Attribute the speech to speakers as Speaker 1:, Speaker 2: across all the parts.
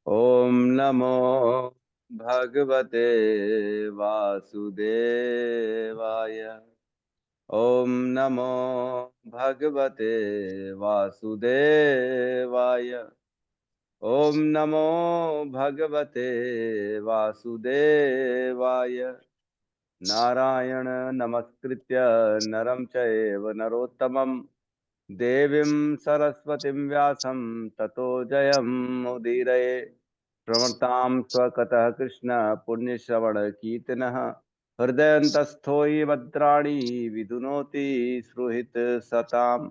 Speaker 1: ओम नमो भगवते वासुदेवाय। ओम नमो भगवते वासुदेवाय। ओम नमो भगवते वासुदेवाय। नारायण नमस्कृत्य नरं चैव नरोत्तमं देवीं सरस्वतीं व्यासं ततो जयमुदीरये। प्रवृत्तां स्वकतः कृष्ण पुण्यश्रवण कीर्तनः हृदयन्तस्थो हि भद्राणि विधुनोति सुहृत् सताम्।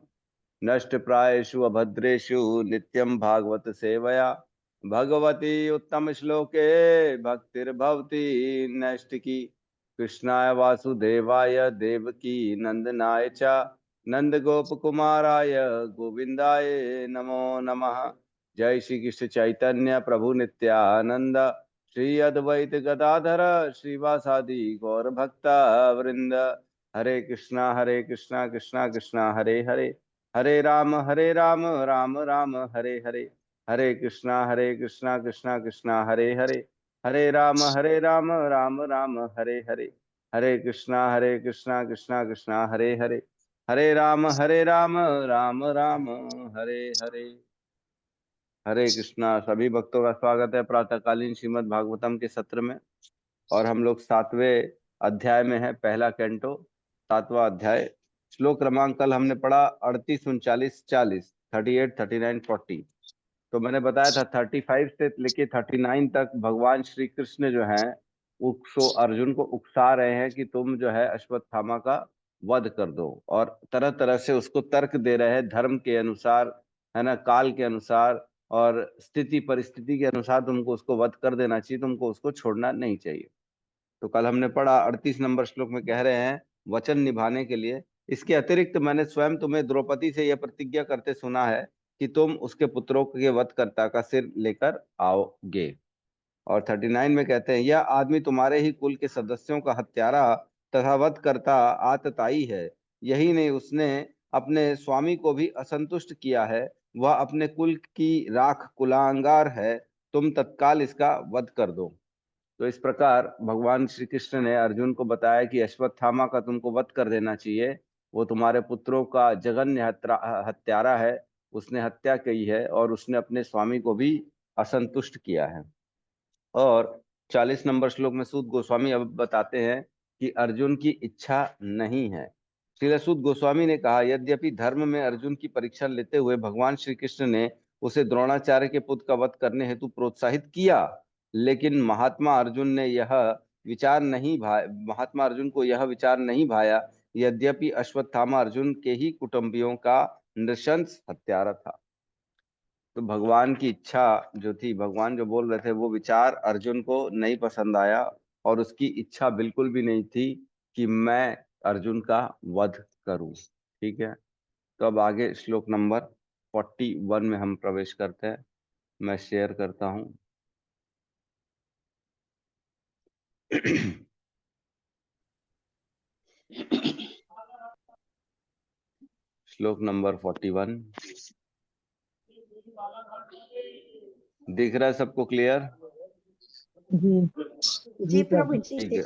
Speaker 1: नष्टप्रायेषु अभद्रेषु नित्यं भागवत सेवया भगवती उत्तम श्लोके भक्तिर्भवति नैष्टिकी। कृष्णाय वासुदेवाय देवकी नंदनाय च नंद गोप कुमाराय गोविंदाय नमो नमः। जय श्री कृष्ण चैतन्य प्रभु नित्यानंद श्री अद्वैत गदाधर श्रीवासादि गौर भक्ता वृंद। हरे कृष्णा कृष्णा कृष्णा हरे हरे, हरे राम राम राम हरे हरे। हरे कृष्णा कृष्णा कृष्णा हरे हरे, हरे राम राम राम हरे हरे। हरे कृष्णा कृष्णा कृष्णा हरे हरे, हरे राम राम राम हरे हरे। हरे कृष्णा। सभी भक्तों का स्वागत है प्रातःकालीन श्रीमद् भागवतम के सत्र में। और हम लोग 7वें अध्याय में है, पहला कैंटो 7वां अध्याय। श्लोक क्रमांक कल हमने पढ़ा 38, 39, 40, 38, 39, 40। तो मैंने बताया था 35 से लेके 39 तक भगवान श्री कृष्ण जो है उसको अर्जुन को उकसा रहे हैं कि तुम जो है अश्वत्थामा का वध कर दो, और तरह तरह से उसको तर्क दे रहे हैं धर्म के अनुसार, है ना, काल के अनुसार और स्थिति परिस्थिति के अनुसार तुमको उसको वध कर देना चाहिए, तुमको उसको छोड़ना नहीं चाहिए। तो कल हमने पढ़ा 38 नंबर श्लोक में कह रहे हैं वचन निभाने के लिए। इसके अतिरिक्त मैंने स्वयं तुम्हें द्रौपदी से यह प्रतिज्ञा करते सुना है कि तुम उसके पुत्रों के वधकर्ता का सिर लेकर आओगे। और 39 में कहते हैं यह आदमी तुम्हारे ही कुल के सदस्यों का हत्यारा तथा वधकर्ता आतताई है। यही नहीं, उसने अपने स्वामी को भी असंतुष्ट किया है। वह अपने कुल की राख कुलांगार है। तुम तत्काल इसका वध कर दो। तो इस प्रकार भगवान श्री कृष्ण ने अर्जुन को बताया कि अश्वत्थामा का तुमको वध कर देना चाहिए। वो तुम्हारे पुत्रों का जघन्य हत्यारा है। उसने हत्या की है और उसने अपने स्वामी को भी असंतुष्ट किया है। और 40 नंबर श्लोक में सूत गोस्वामी अब बताते हैं कि अर्जुन की इच्छा नहीं है। श्री सूत गोस्वामी ने कहा, यद्यपि धर्म में अर्जुन की परीक्षा लेते हुए भगवान श्री कृष्ण ने उसे द्रोणाचार्य के पुत्र का वध करने हेतु प्रोत्साहित किया, लेकिन महात्मा अर्जुन को यह विचार नहीं भाया। यद्यपि अश्वत्थामा अर्जुन के ही कुटुंबियों का नृशंस हत्यारा था। तो भगवान की इच्छा जो थी, भगवान जो बोल रहे थे, वो विचार अर्जुन को नहीं पसंद आया। और उसकी इच्छा बिल्कुल भी नहीं थी कि मैं अर्जुन का वध करूं। ठीक है। तो अब आगे श्लोक नंबर 41 में हम प्रवेश करते हैं। मैं शेयर करता हूं। श्लोक नंबर 41 दिख रहा है सबको? क्लियर?
Speaker 2: जी प्रभु जी।
Speaker 1: ठीक है,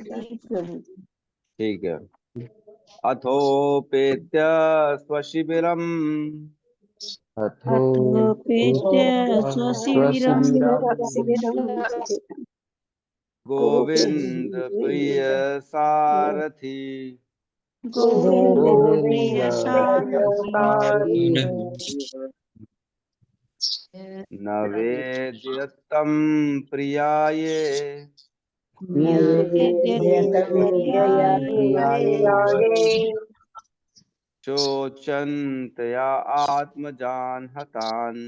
Speaker 1: ठीक है। अथोपेत्य स्वशिबिरम्
Speaker 3: अथोपेत्य स्वशिबिरम्
Speaker 1: गोविंद प्रिय सारथी
Speaker 3: गोविंद प्रिय सारथी
Speaker 1: न वेद्यतं प्रियाये शोचन्तया आत्मजान् हतान्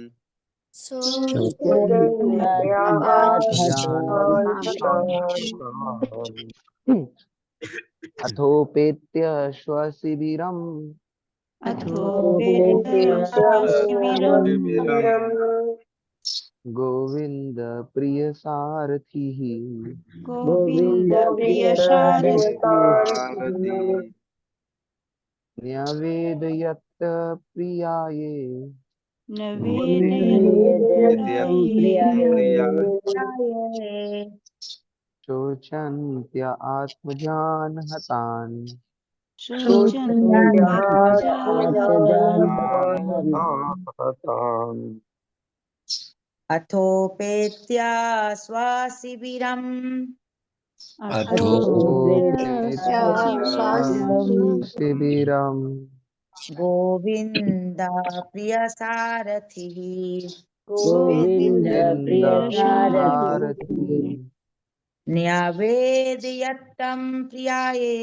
Speaker 4: अथोपेत्य स्वशिबिरम् गोविंद प्रिय सारथी न्यवेदयत् प्रियाये
Speaker 3: न
Speaker 1: वेदयन्तं
Speaker 3: वेदयन्तं प्रियाय
Speaker 1: प्रियाय
Speaker 4: शोचन्त्य आत्मजान् हतान्
Speaker 3: शोचन्त्यात्मजान्
Speaker 2: अथोपेत्या स्वाशिबिरम्
Speaker 4: शिबिरम्
Speaker 2: गोविन्द प्रियसारथिः
Speaker 4: गोविन्दप्रियसारथि
Speaker 2: न्यवेदयत्तं प्रियाये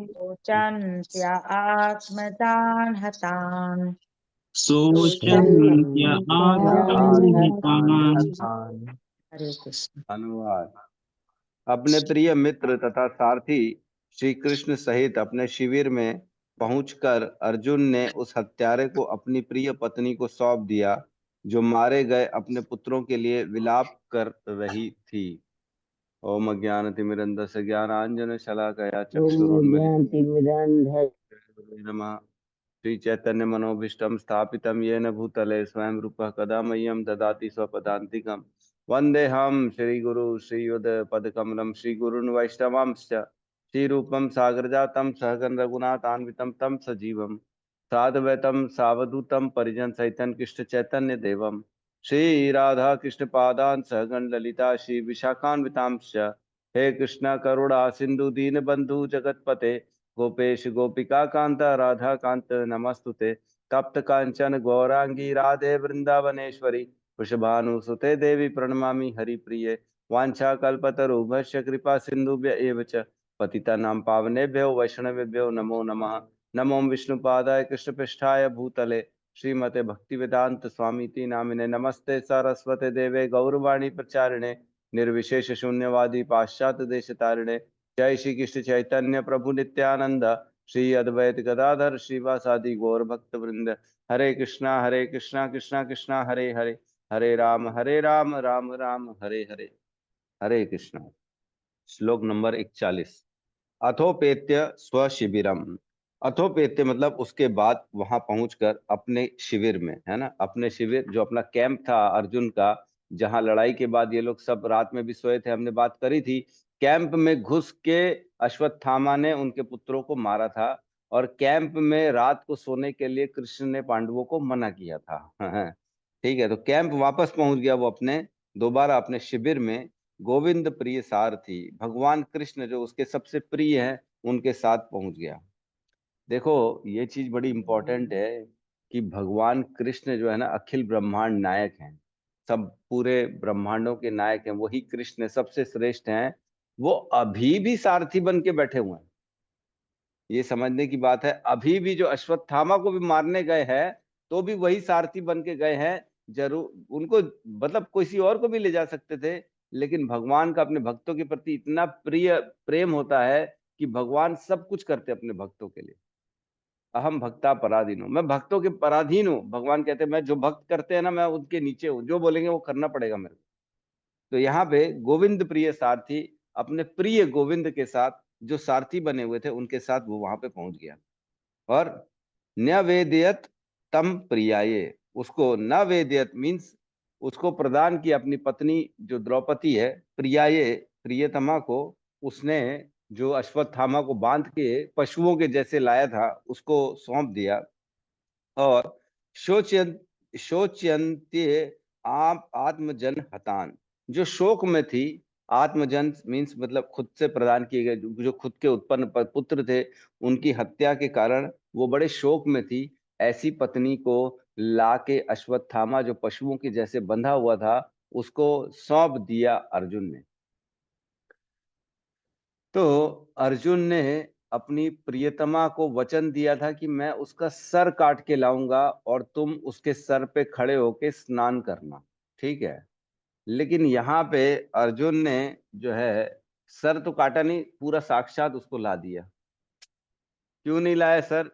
Speaker 2: शोचन्त्य आत्मजान् हतान्
Speaker 5: शोचन्त्य आत्मजान्
Speaker 4: हतान्।
Speaker 2: हरे कृष्ण।
Speaker 1: अनुवाद। अपने प्रिय मित्र तथा सारथी श्री कृष्ण सहित अपने शिविर में पहुंचकर अर्जुन ने उस हत्यारे को अपनी प्रिय पत्नी को सौंप दिया जो मारे गए अपने पुत्रों के लिए विलाप कर रही थी। ओम अज्ञानतिमिरन्धस्य ज्ञानाञ्जनशलाकया चक्षुरुन्मिलितं नमः श्री चैतन्य मनोभीष्टं स्थापितं येन भूतले स्वयं रूपः कदा मह्यं ददाति स्वपदान्तिकं वन्देऽहं श्रीगुरु श्रीयुतपदकमलं श्रीगुरून् वैष्णवांश्च श्रीरूपं सागरजातं सहगण रघुनाथान्वितं तं सजीवं साद्वैतं सावधूतं परिजनसहितं कृष्ण चैतन्य देवं श्री राधा कृष्ण पादान् सहगण ललिता श्री विशाखान्वितांश्च हे कृष्ण करुणा सिंधु दीनबंधु जगतपते गोपेश गोपिका कांता राधा कांत नमस्तुते तप्त कांचन गौरांगी राधे वृंदावनेश्वरी वृषभानुसुते देवी प्रणमामि हरिप्रिये वाञ्छाकल्पतरुभ्यश्च कृपा सिन्धुभ्य एव च पतितानां पावनेभ्यो वैष्णवेभ्यो नमो नमः। नमो विष्णुपादाय कृष्णपृष्ठाय भूतले श्रीमते भक्तिवेदांत स्वामीति नामिने नमस्ते सरस्वते देवे गौरवाणी प्रचारिणे निर्विशेष शून्यवादी पाश्चात्य देश तारिणे जय श्री कृष्ण चैतन्य प्रभु नित्यानंद श्री अद्वैत गदाधर श्रीवासादि गौर भक्त वृंद हरे कृष्णा कृष्णा कृष्णा हरे हरे हरे राम राम राम हरे हरे हरे कृष्णा। श्लोक नंबर 41। अथोपेत्य स्वशिबिरम। अथोपेत्य मतलब उसके बाद वहां पहुंचकर अपने शिविर में, है ना, अपने शिविर जो अपना कैंप था अर्जुन का, जहां लड़ाई के बाद ये लोग सब रात में भी सोए थे, हमने बात करी थी। कैंप में घुस के अश्वत्थामा ने उनके पुत्रों को मारा था और कैंप में रात को सोने के लिए कृष्ण ने पांडवों को मना किया था। ठीक है, तो कैंप वापस पहुंच गया वो अपने, दोबारा अपने शिविर में। गोविंद प्रिय सारथी, भगवान कृष्ण जो उसके सबसे प्रिय हैं उनके साथ पहुंच गया। देखो ये चीज बड़ी इंपॉर्टेंट है कि भगवान कृष्ण जो है ना अखिल ब्रह्मांड नायक हैं, सब पूरे ब्रह्मांडों के नायक हैं, वही कृष्ण सबसे श्रेष्ठ हैं। वो अभी भी सारथी बन के बैठे हुए हैं, ये समझने की बात है। अभी भी जो अश्वत्थामा को भी मारने गए हैं तो भी वही सारथी बन के गए हैं। जरूर उनको मतलब किसी और को भी ले जा सकते थे, लेकिन भगवान का अपने भक्तों के प्रति इतना प्रिय प्रेम होता है कि भगवान सब कुछ करते अपने भक्तों के लिए। अहम भक्ता पराधीन हूँ, मैं भक्तों के पराधीन हूँ। भगवान कहते हैं मैं जो भक्त करते हैं ना मैं उनके नीचे हूँ, जो बोलेंगे वो करना पड़ेगा मेरे को। तो यहाँ पे गोविंद प्रिय सारथी अपने प्रिय गोविंद के साथ जो सारथी बने हुए थे उनके साथ वो वहां पे पहुंच गया। और न्यवेदयत तम प्रियाये, उसको नवेदयत मीन्स उसको प्रदान किया अपनी पत्नी जो द्रौपदी है, प्रियाये प्रियतमा को। उसने जो अश्वत्थामा को बांध के पशुओं के जैसे लाया था उसको सौंप दिया। और शोचयन शोचयंत्य आप आत्मजन हतान, जो शोक में थी। आत्मजन मीन्स मतलब खुद से प्रदान किए गए जो खुद के उत्पन्न पुत्र थे, उनकी हत्या के कारण वो बड़े शोक में थी। ऐसी पत्नी को लाके अश्वत्थामा जो पशुओं के जैसे बंधा हुआ था उसको सौंप दिया अर्जुन ने। तो अर्जुन ने अपनी प्रियतमा को वचन दिया था कि मैं उसका सर काट के लाऊंगा और तुम उसके सर पे खड़े होके स्नान करना, ठीक है। लेकिन यहाँ पे अर्जुन ने जो है सर तो काटा नहीं, पूरा साक्षात उसको ला दिया। क्यों नहीं लाया सर?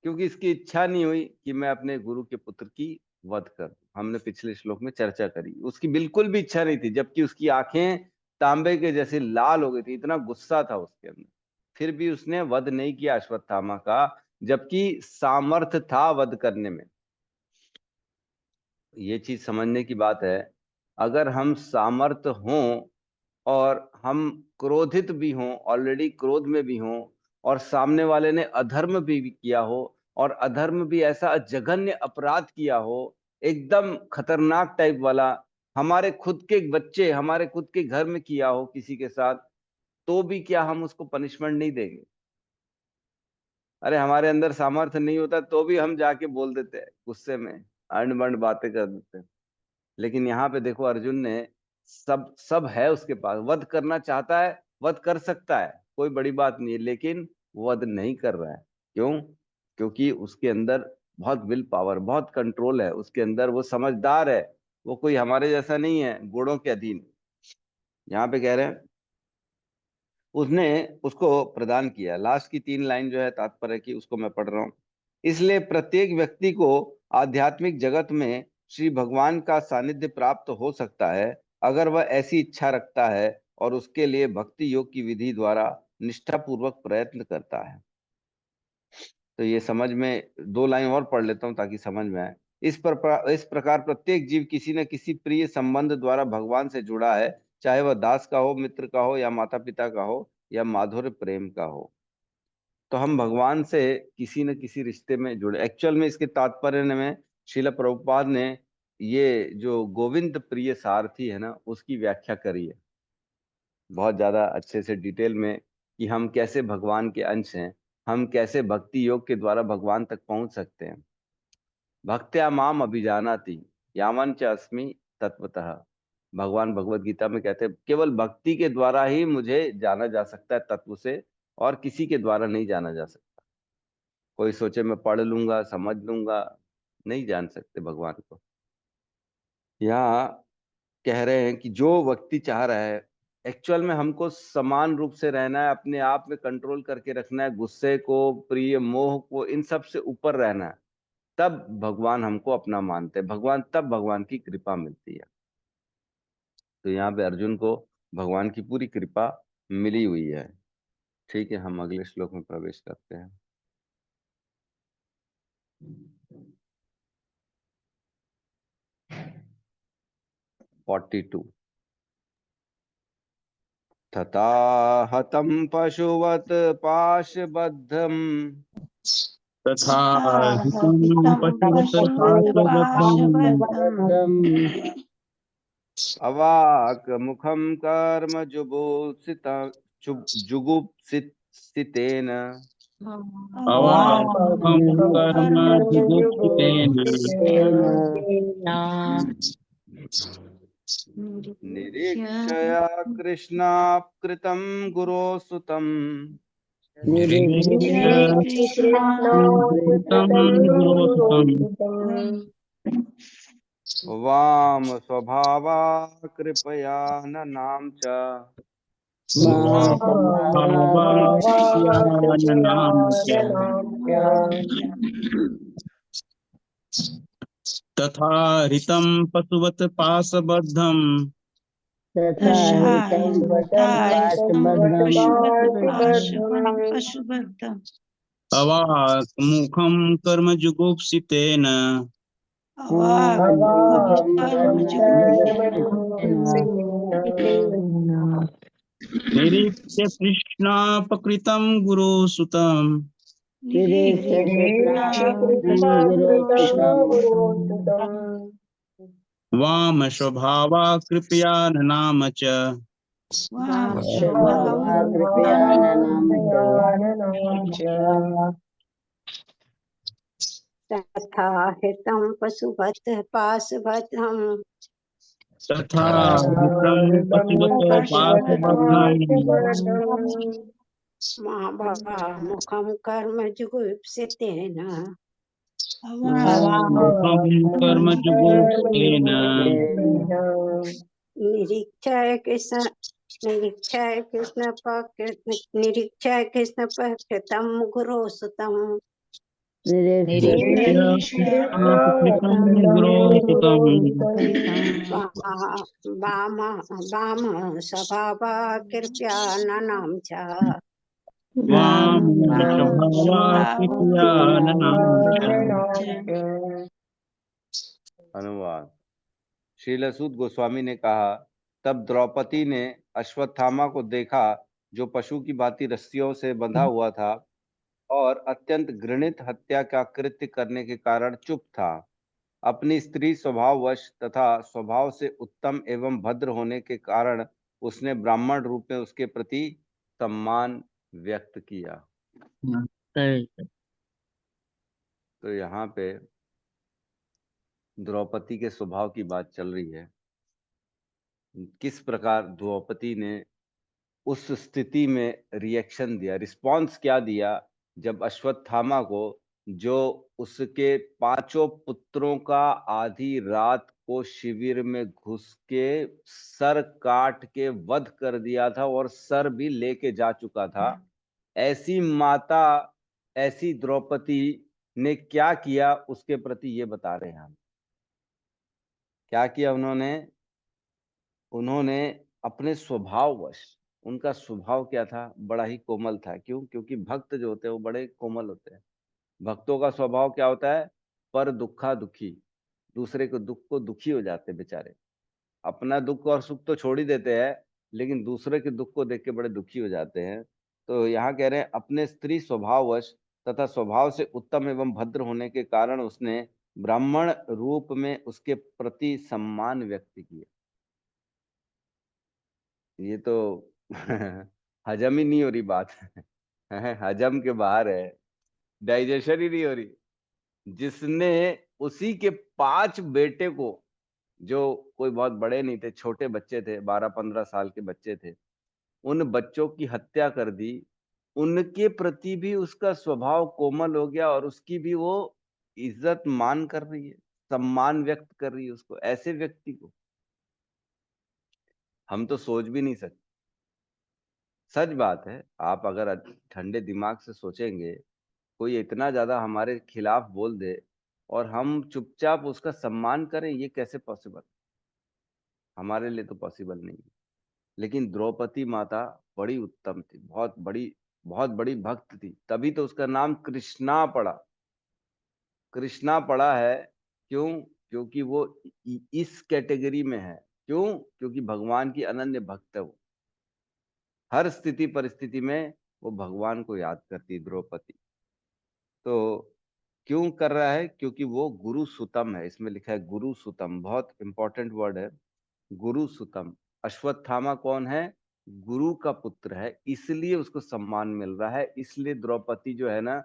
Speaker 1: क्योंकि इसकी इच्छा नहीं हुई कि मैं अपने गुरु के पुत्र की वध कर दूं। हमने पिछले श्लोक में चर्चा करी, उसकी बिल्कुल भी इच्छा नहीं थी, जबकि उसकी आंखें तांबे के जैसे लाल हो गई थी, इतना गुस्सा था उसके अंदर। फिर भी उसने वध नहीं किया अश्वत्थामा का, जबकि सामर्थ्य था वध करने में। ये चीज समझने की बात है। अगर हम सामर्थ्य हों और हम क्रोधित भी हों, ऑलरेडी क्रोध में भी हों, और सामने वाले ने अधर्म भी किया हो, और अधर्म भी ऐसा जघन्य अपराध किया हो, एकदम खतरनाक टाइप वाला, हमारे खुद के बच्चे, हमारे खुद के घर में किया हो किसी के साथ, तो भी क्या हम उसको पनिशमेंट नहीं देंगे? अरे हमारे अंदर सामर्थ्य नहीं होता तो भी हम जाके बोल देते हैं गुस्से में, अंड बंड बातें कर देते हैं। लेकिन यहाँ पे देखो, अर्जुन ने सब सब है उसके पास, वध करना चाहता है, वध कर सकता है, कोई बड़ी बात नहीं है, लेकिन वध नहीं कर रहा है। क्यों? क्योंकि उसके अंदर बहुत विल पावर, बहुत कंट्रोल है उसके अंदर, वो समझदार है, वो कोई हमारे जैसा नहीं है गुणों के अधीन। यहाँ पे कह रहे हैं उसने उसको प्रदान किया। लास्ट की 3 लाइन जो है तात्पर्य की, उसको मैं पढ़ रहा हूँ। इसलिए प्रत्येक व्यक्ति को आध्यात्मिक जगत में श्री भगवान का सानिध्य प्राप्त हो सकता है अगर वह ऐसी इच्छा रखता है और उसके लिए भक्ति योग की विधि द्वारा निष्ठापूर्वक प्रयत्न करता है। तो ये समझ में 2 लाइन और पढ़ लेता हूँ ताकि समझ में आए। इस प्रकार प्रत्येक जीव किसी न किसी प्रिय संबंध द्वारा भगवान से जुड़ा है, चाहे वह दास का हो, मित्र का हो, या माता पिता का हो, या माधुर्य प्रेम का हो। तो हम भगवान से किसी न किसी रिश्ते में जुड़े। एक्चुअल में इसके तात्पर्य में श्रील प्रभुपाद ने ये जो गोविंद प्रिय सारथी है ना, उसकी व्याख्या करी है बहुत ज्यादा अच्छे से डिटेल में, कि हम कैसे भगवान के अंश हैं, हम कैसे भक्ति योग के द्वारा भगवान तक पहुंच सकते हैं। भक्त्या माम अभिजानाति यावन च अस्मि तत्वतः। भगवान भगवत गीता में कहते हैं केवल भक्ति के द्वारा ही मुझे जाना जा सकता है तत्व से, और किसी के द्वारा नहीं जाना जा सकता। कोई सोचे मैं पढ़ लूंगा, समझ लूंगा, नहीं जान सकते भगवान को। यहाँ कह रहे हैं कि जो व्यक्ति चाह रहा है, एक्चुअल में हमको समान रूप से रहना है, अपने आप में कंट्रोल करके रखना है, गुस्से को, प्रिय मोह को, इन सब से ऊपर रहना है, तब भगवान हमको अपना मानते हैं, भगवान तब भगवान की कृपा मिलती है। तो यहाँ पे अर्जुन को भगवान की पूरी कृपा मिली हुई है। ठीक है, हम अगले श्लोक में प्रवेश करते हैं। (42) तथा हतं पशुवत् पाशबद्धम्
Speaker 5: तथा हितं पशुवत् पाशबद्धम्
Speaker 1: अवाक मुखम कर्म जुगुप्सितेन
Speaker 5: अवाकं कर्म जुगुप्सितेन
Speaker 1: निरीक्षया कृष्णाकृतं गुरोसुतं
Speaker 5: निरीक्ष्य कृतं गुरोसुतं
Speaker 1: वाम स्वभावा कृपया ननाम च
Speaker 5: स्वाभावायाननां च तथा हृतं पशुवत् पाशबद्धम् अवाकमुखं कर्म जुगुप्सितेन निरीक्ष्य कृष्णापकृतं गुरुसुतं वाम स्वभावा कृपया ननाम च
Speaker 3: तथा हितं पशुवत् पाशबद्धम्
Speaker 5: तथा हितं पशुवत् पाशबद्धम्
Speaker 3: मुखं कर्म जुगुप्सितेन
Speaker 5: मुखं कर्म जुगुप्सितेन
Speaker 3: निरीक्षय कृष्ण पकृतं गुरोसुतं
Speaker 5: कृष्णापकृतं गुरोसुतं
Speaker 3: वाम स्वभावा कृपया ननां च
Speaker 5: वामशभावा कृपया ननांश।
Speaker 1: अनुवाद। श्रील सूत गोस्वामी ने कहा, तब द्रौपदी ने अश्वत्थामा को देखा जो पशु की भांति रस्सियों से बंधा हुआ था और अत्यंत घृणित हत्या का कृत्य करने के कारण चुप था। अपनी स्त्री स्वभाववश तथा स्वभाव से उत्तम एवं भद्र होने के कारण उसने ब्राह्मण रूप में उसके प्रति सम्मान व्यक्त किया। तो यहाँ पे द्रौपदी के स्वभाव की बात चल रही है। किस प्रकार द्रौपदी ने उस स्थिति में रिएक्शन दिया, रिस्पॉन्स क्या दिया जब अश्वत्थामा को, जो उसके 5 पुत्रों का आधी रात को शिविर में घुस के सर काट के वध कर दिया था और सर भी लेके जा चुका था, ऐसी माता, ऐसी द्रौपदी ने क्या किया उसके प्रति ये बता रहे हैं हम। क्या किया उन्होंने? उन्होंने अपने स्वभाववश, उनका स्वभाव क्या था? बड़ा ही कोमल था। क्यों? क्योंकि भक्त जो होते हैं वो बड़े कोमल होते हैं। भक्तों का स्वभाव क्या होता है? पर दुखा दुखी, दूसरे के दुख को दुखी हो जाते बेचारे। अपना दुख और सुख तो छोड़ ही देते हैं, लेकिन दूसरे के दुख को देख के बड़े दुखी हो जाते हैं। तो यहाँ कह रहे हैं, अपने स्त्री स्वभाववश तथा स्वभाव से उत्तम एवं भद्र होने के कारण उसने ब्राह्मण रूप में उसके प्रति सम्मान व्यक्त किया। ये तो हजम ही नहीं हो रही बात। हजम के बाहर है, डाइजेशन ही नहीं हो रही। जिसने उसी के 5 बेटे को, जो कोई बहुत बड़े नहीं थे, छोटे बच्चे थे, 12-15 साल के बच्चे थे, उन बच्चों की हत्या कर दी। उनके प्रति भी उसका स्वभाव कोमल हो गया और उसकी भी वो इज्जत मान कर रही है, सम्मान व्यक्त कर रही है उसको। ऐसे व्यक्ति को हम तो सोच भी नहीं सकते। सच बात है, आप अगर ठंडे दिमाग से सोचेंगे, कोई इतना ज्यादा हमारे खिलाफ बोल दे और हम चुपचाप उसका सम्मान करें, ये कैसे पॉसिबल? हमारे लिए तो पॉसिबल नहीं है। लेकिन द्रौपदी माता बड़ी उत्तम थी, बहुत बड़ी भक्त थी, तभी तो उसका नाम कृष्णा पड़ा। कृष्णा पड़ा है। क्यों? क्योंकि वो इस कैटेगरी में है। क्यों? क्योंकि भगवान की अनन्य भक्त है वो। हर स्थिति परिस्थिति में वो भगवान को याद करती द्रौपदी। तो क्यों कर रहा है? क्योंकि वो गुरु सुतम है। इसमें लिखा है गुरु सुतम, बहुत इंपॉर्टेंट वर्ड है, गुरु सुतम। अश्वत्थामा कौन है? गुरु का पुत्र है, इसलिए उसको सम्मान मिल रहा है। इसलिए द्रौपदी जो है ना,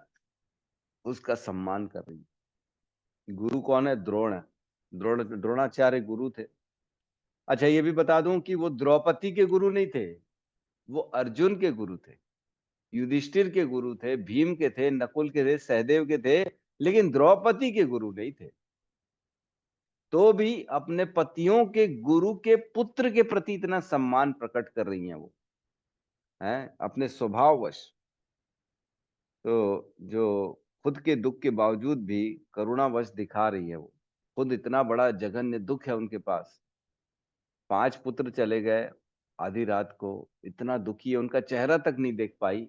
Speaker 1: उसका सम्मान कर रही है। गुरु कौन है? द्रोण है। द्रोणाचार्य गुरु थे। अच्छा, ये भी बता दूं कि वो द्रौपदी के गुरु नहीं थे, वो अर्जुन के गुरु थे, युधिष्ठिर के गुरु थे, भीम के थे, नकुल के थे, सहदेव के थे, लेकिन द्रौपदी के गुरु नहीं थे। तो भी अपने पतियों के गुरु के पुत्र के प्रति इतना सम्मान प्रकट कर रही हैं वो, हैं अपने स्वभाववश। तो जो खुद के दुख के बावजूद भी करुणावश दिखा रही है वो। खुद इतना बड़ा जघन्य दुख है उनके पास, 5 पुत्र चले गए आधी रात को, इतना दुखी है, उनका चेहरा तक नहीं देख पाई,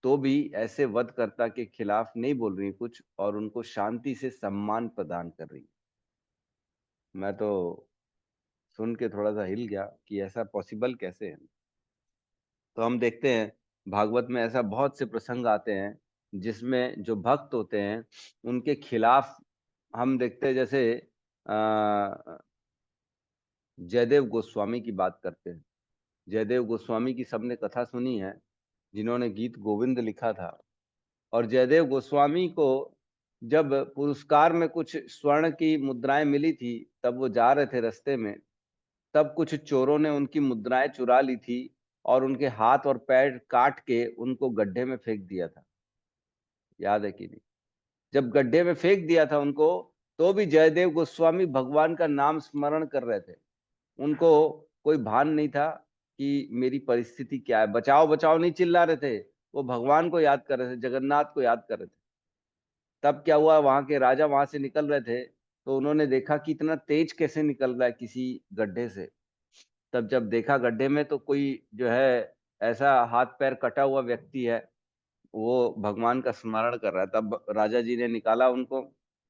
Speaker 1: तो भी ऐसे वधकर्ता के खिलाफ नहीं बोल रही कुछ और उनको शांति से सम्मान प्रदान कर रही। मैं तो सुन के थोड़ा सा हिल गया कि ऐसा पॉसिबल कैसे है। तो हम देखते हैं भागवत में ऐसा बहुत से प्रसंग आते हैं जिसमें जो भक्त होते हैं उनके खिलाफ हम देखते हैं। जैसे जयदेव गोस्वामी की बात करते हैं। जयदेव गोस्वामी की सबने कथा सुनी है, जिन्होंने गीत गोविंद लिखा था। और जयदेव गोस्वामी को जब पुरस्कार में कुछ स्वर्ण की मुद्राएं मिली थी, तब वो जा रहे थे रास्ते में, तब कुछ चोरों ने उनकी मुद्राएं चुरा ली थी और उनके हाथ और पैर काट के उनको गड्ढे में फेंक दिया था। याद है कि नहीं? जब गड्ढे में फेंक दिया था उनको, तो भी जयदेव गोस्वामी भगवान का नाम स्मरण कर रहे थे। उनको कोई भान नहीं था कि मेरी परिस्थिति क्या है। बचाओ बचाओ नहीं चिल्ला रहे थे, वो भगवान को याद कर रहे थे, जगन्नाथ को याद कर रहे थे। तब क्या हुआ, वहां के राजा वहां से निकल रहे थे, तो उन्होंने देखा कि इतना तेज कैसे निकल रहा है किसी गड्ढे से। तब जब देखा गड्ढे में, तो कोई जो है ऐसा हाथ पैर कटा हुआ व्यक्ति है, वो भगवान का स्मरण कर रहा है। तब राजा जी ने निकाला उनको।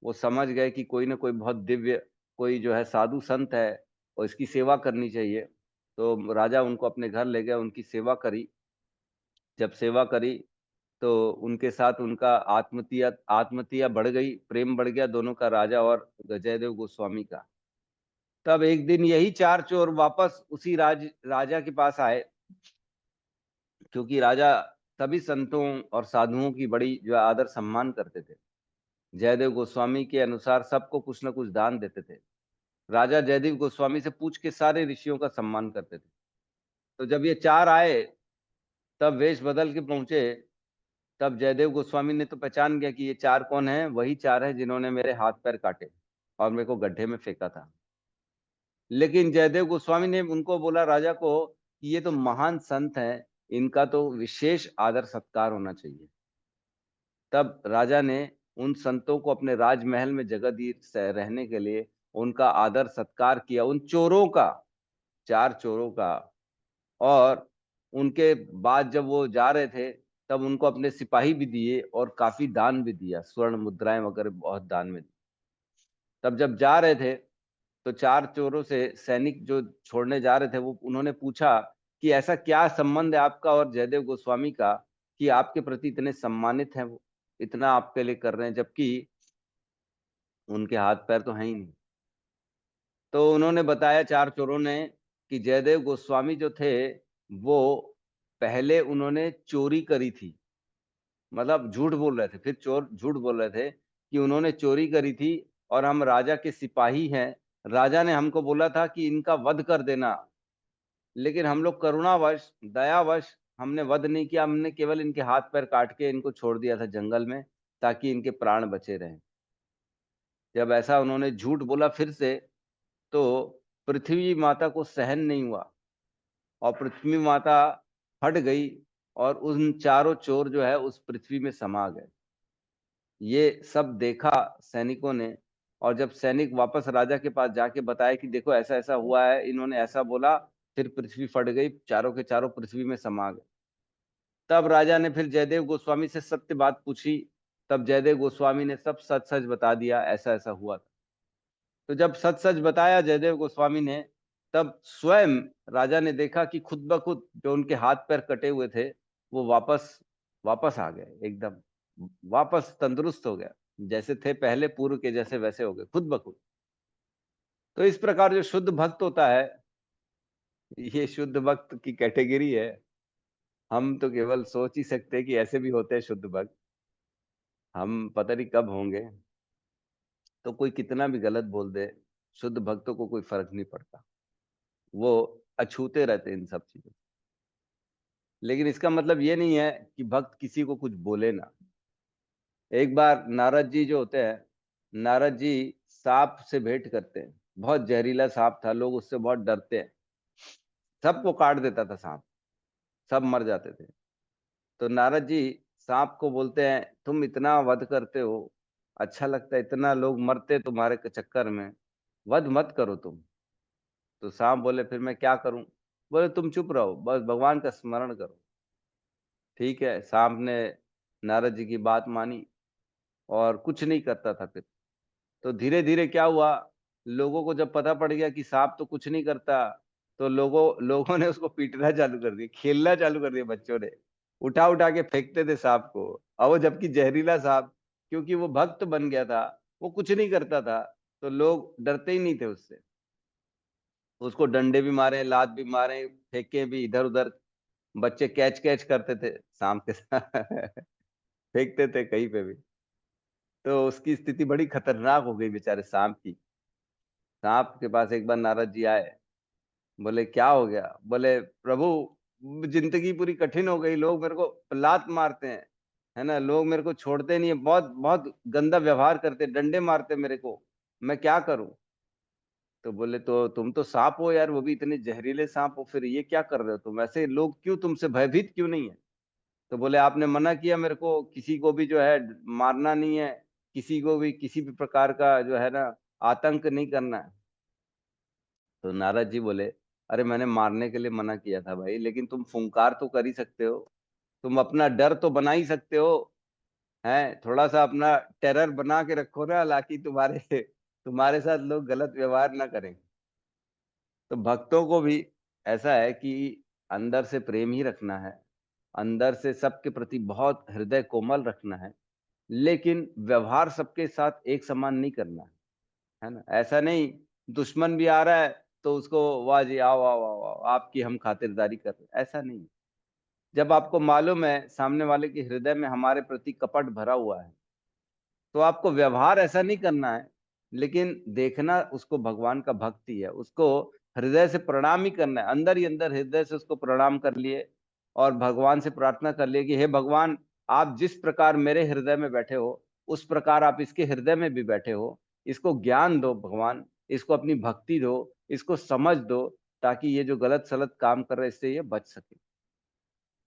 Speaker 1: वो समझ गए कि कोई ना कोई बहुत दिव्य, कोई जो है साधु संत है और इसकी सेवा करनी चाहिए। तो राजा उनको अपने घर ले गए, उनकी सेवा करी। जब सेवा करी तो उनके साथ उनका आत्मीयता बढ़ गई, प्रेम बढ़ गया दोनों का, राजा और जयदेव गोस्वामी का। तब एक दिन यही चार चोर वापस उसी राजा के पास आए, क्योंकि राजा सभी संतों और साधुओं की बड़ी जो है आदर सम्मान करते थे। जयदेव गोस्वामी के अनुसार सबको कुछ न कुछ दान देते थे। राजा जयदेव गोस्वामी से पूछ के सारे ऋषियों का सम्मान करते थे। तो जब ये चार आए, तब वेश बदल के पहुंचे। तब जयदेव गोस्वामी ने तो पहचान गया कि ये चार कौन है, वही चार है जिन्होंने मेरे हाथ पैर काटे और मेरे को गड्ढे में फेंका था। लेकिन जयदेव गोस्वामी ने उनको बोला, राजा को, कि ये तो महान संत हैं, इनका तो विशेष आदर सत्कार होना चाहिए। तब राजा ने उन संतों को अपने राजमहल में जगह दी रहने के लिए, उनका आदर सत्कार किया, उन चोरों का, चार चोरों का। और उनके बाद जब वो जा रहे थे, तब उनको अपने सिपाही भी दिए और काफी दान भी दिया, स्वर्ण मुद्राएं वगैरह बहुत दान में दी। तब जब जा रहे थे, तो चार चोरों से सैनिक जो छोड़ने जा रहे थे, वो उन्होंने पूछा कि ऐसा क्या संबंध है आपका और जयदेव गोस्वामी का कि आपके प्रति इतने सम्मानित हैं, वो इतना आपके लिए कर रहे हैं, जबकि उनके हाथ पैर तो हैं ही नहीं। तो उन्होंने बताया, चार चोरों ने, कि जयदेव गोस्वामी जो थे वो पहले उन्होंने चोरी करी थी। मतलब झूठ बोल रहे थे, फिर चोर झूठ बोल रहे थे कि उन्होंने चोरी करी थी और हम राजा के सिपाही हैं। राजा ने हमको बोला था कि इनका वध कर देना, लेकिन हम लोग करुणावश, दयावश हमने वध नहीं किया, हमने केवल इनके हाथ पैर काट के इनको छोड़ दिया था जंगल में, ताकि इनके प्राण बचे रहें। जब ऐसा उन्होंने झूठ बोला फिर से, तो पृथ्वी माता को सहन नहीं हुआ और पृथ्वी माता फट गई और उन चारों चोर जो है उस पृथ्वी में समा गए। ये सब देखा सैनिकों ने, और जब सैनिक वापस राजा के पास जाके बताया कि देखो ऐसा ऐसा हुआ है, इन्होंने ऐसा बोला, फिर पृथ्वी फट गई, चारों के चारों पृथ्वी में समा गए। तब राजा ने फिर जयदेव गोस्वामी से सत्य बात पूछी। तब जयदेव गोस्वामी ने सब सच सच बता दिया, ऐसा ऐसा हुआ था। तो जब सच सच बताया जयदेव गोस्वामी ने, तब स्वयं राजा ने देखा कि खुद ब खुद जो उनके हाथ पैर कटे हुए थे, वो वापस वापस आ गए, एकदम वापस तंदुरुस्त हो गया, जैसे थे पहले, पूर्व के जैसे वैसे हो गए खुद ब खुद। तो इस प्रकार जो शुद्ध भक्त होता है, ये शुद्ध भक्त की कैटेगरी है। हम तो केवल सोच ही सकते हैं कि ऐसे भी होते हैं शुद्ध भक्त। हम पता नहीं कब होंगे। तो कोई कितना भी गलत बोल दे, शुद्ध भक्तों को कोई फर्क नहीं पड़ता, वो अछूते रहते हैं इन सब चीजों से। लेकिन इसका मतलब ये नहीं है कि भक्त किसी को कुछ बोले ना। एक बार नारद जी जो होते हैं, नारद जी सांप से भेंट करते हैं। बहुत जहरीला सांप था, लोग उससे बहुत डरते हैं, सबको काट देता था सांप, सब मर जाते थे। तो नारद जी सांप को बोलते हैं, तुम इतना वध करते हो, अच्छा लगता है, इतना लोग मरते तुम्हारे चक्कर में, वध मत करो तुम। तो सांप बोले, फिर मैं क्या करूं? बोले, तुम चुप रहो, बस भगवान का स्मरण करो। ठीक है, सांप ने नारद जी की बात मानी और कुछ नहीं करता था फिर। तो धीरे धीरे क्या हुआ, लोगों को जब पता पड़ गया कि सांप तो कुछ नहीं करता, तो लोगों ने उसको पीटना चालू कर दिया, खेलना चालू कर दिया, बच्चों ने उठा उठा के फेंकते थे सांप को। और वो जबकि जहरीला सांप, क्योंकि वो भक्त बन गया था, वो कुछ नहीं करता था, तो लोग डरते ही नहीं थे उससे। उसको डंडे भी मारे, लात भी मारे, फेंके भी इधर उधर, बच्चे कैच कैच करते थे सांप के साथ फेंकते थे कहीं पे भी। तो उसकी स्थिति बड़ी खतरनाक हो गई बेचारे सांप की। सांप के पास एक बार नारद जी आए, बोले क्या हो गया? बोले, प्रभु, जिंदगी पूरी कठिन हो गई, लोग मेरे को लात मारते हैं, है ना, लोग मेरे को छोड़ते नहीं है, बहुत बहुत गंदा व्यवहार करते, डंडे मारते मेरे को, मैं क्या करूं? तो बोले, तो तुम तो सांप हो यार, वो भी इतने जहरीले सांप हो, फिर ये क्या कर रहे हो तुम? ऐसे लोग क्यों तुमसे भयभीत क्यों नहीं है? तो बोले, आपने मना किया मेरे को किसी को भी जो है मारना नहीं है, किसी को भी किसी भी प्रकार का जो है ना आतंक नहीं करना है। तो नारद जी बोले, अरे मैंने मारने के लिए मना किया था भाई, लेकिन तुम फुंकार तो कर ही सकते हो। तुम अपना डर तो बना ही सकते हो, हैं, थोड़ा सा अपना टेरर बना के रखो ना, हालांकि तुम्हारे साथ लोग गलत व्यवहार ना करें। तो भक्तों को भी ऐसा है कि अंदर से प्रेम ही रखना है, अंदर से सबके प्रति बहुत हृदय कोमल रखना है, लेकिन व्यवहार सबके साथ एक समान नहीं करना है ना। ऐसा नहीं दुश्मन भी आ रहा है तो उसको वाह जी आओ आओ आओ आओ, आपकी हम खातिरदारी कर रहे हैं, ऐसा नहीं। जब आपको मालूम है सामने वाले के हृदय में हमारे प्रति कपट भरा हुआ है, तो आपको व्यवहार ऐसा नहीं करना है, लेकिन देखना उसको भगवान का भक्ति है, उसको हृदय से प्रणाम ही करना है, अंदर ही अंदर हृदय से उसको प्रणाम कर लिए और भगवान से प्रार्थना कर लिए कि हे भगवान, आप जिस प्रकार मेरे हृदय में बैठे हो उस प्रकार आप इसके हृदय में भी बैठे हो, इसको ज्ञान दो भगवान, इसको अपनी भक्ति दो, इसको समझ दो, ताकि ये जो गलत सलत काम कर रहे हैं इससे ये बच सके।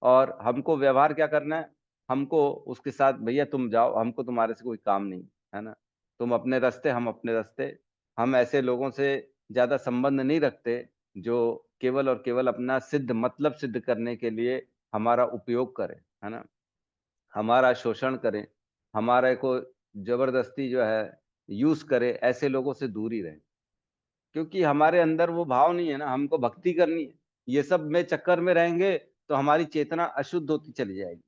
Speaker 1: और हमको व्यवहार क्या करना है, हमको उसके साथ भैया तुम जाओ, हमको तुम्हारे से कोई काम नहीं, है ना, तुम अपने रास्ते हम अपने रास्ते। हम ऐसे लोगों से ज्यादा संबंध नहीं रखते जो केवल और केवल अपना सिद्ध मतलब सिद्ध करने के लिए हमारा उपयोग करें, है ना, हमारा शोषण करें, हमारे को जबरदस्ती जो है यूज करे, ऐसे लोगों से दूर ही रहें। क्योंकि हमारे अंदर वो भाव नहीं है ना, हमको भक्ति करनी है। ये सब में चक्कर में रहेंगे तो हमारी चेतना अशुद्ध होती चली जाएगी।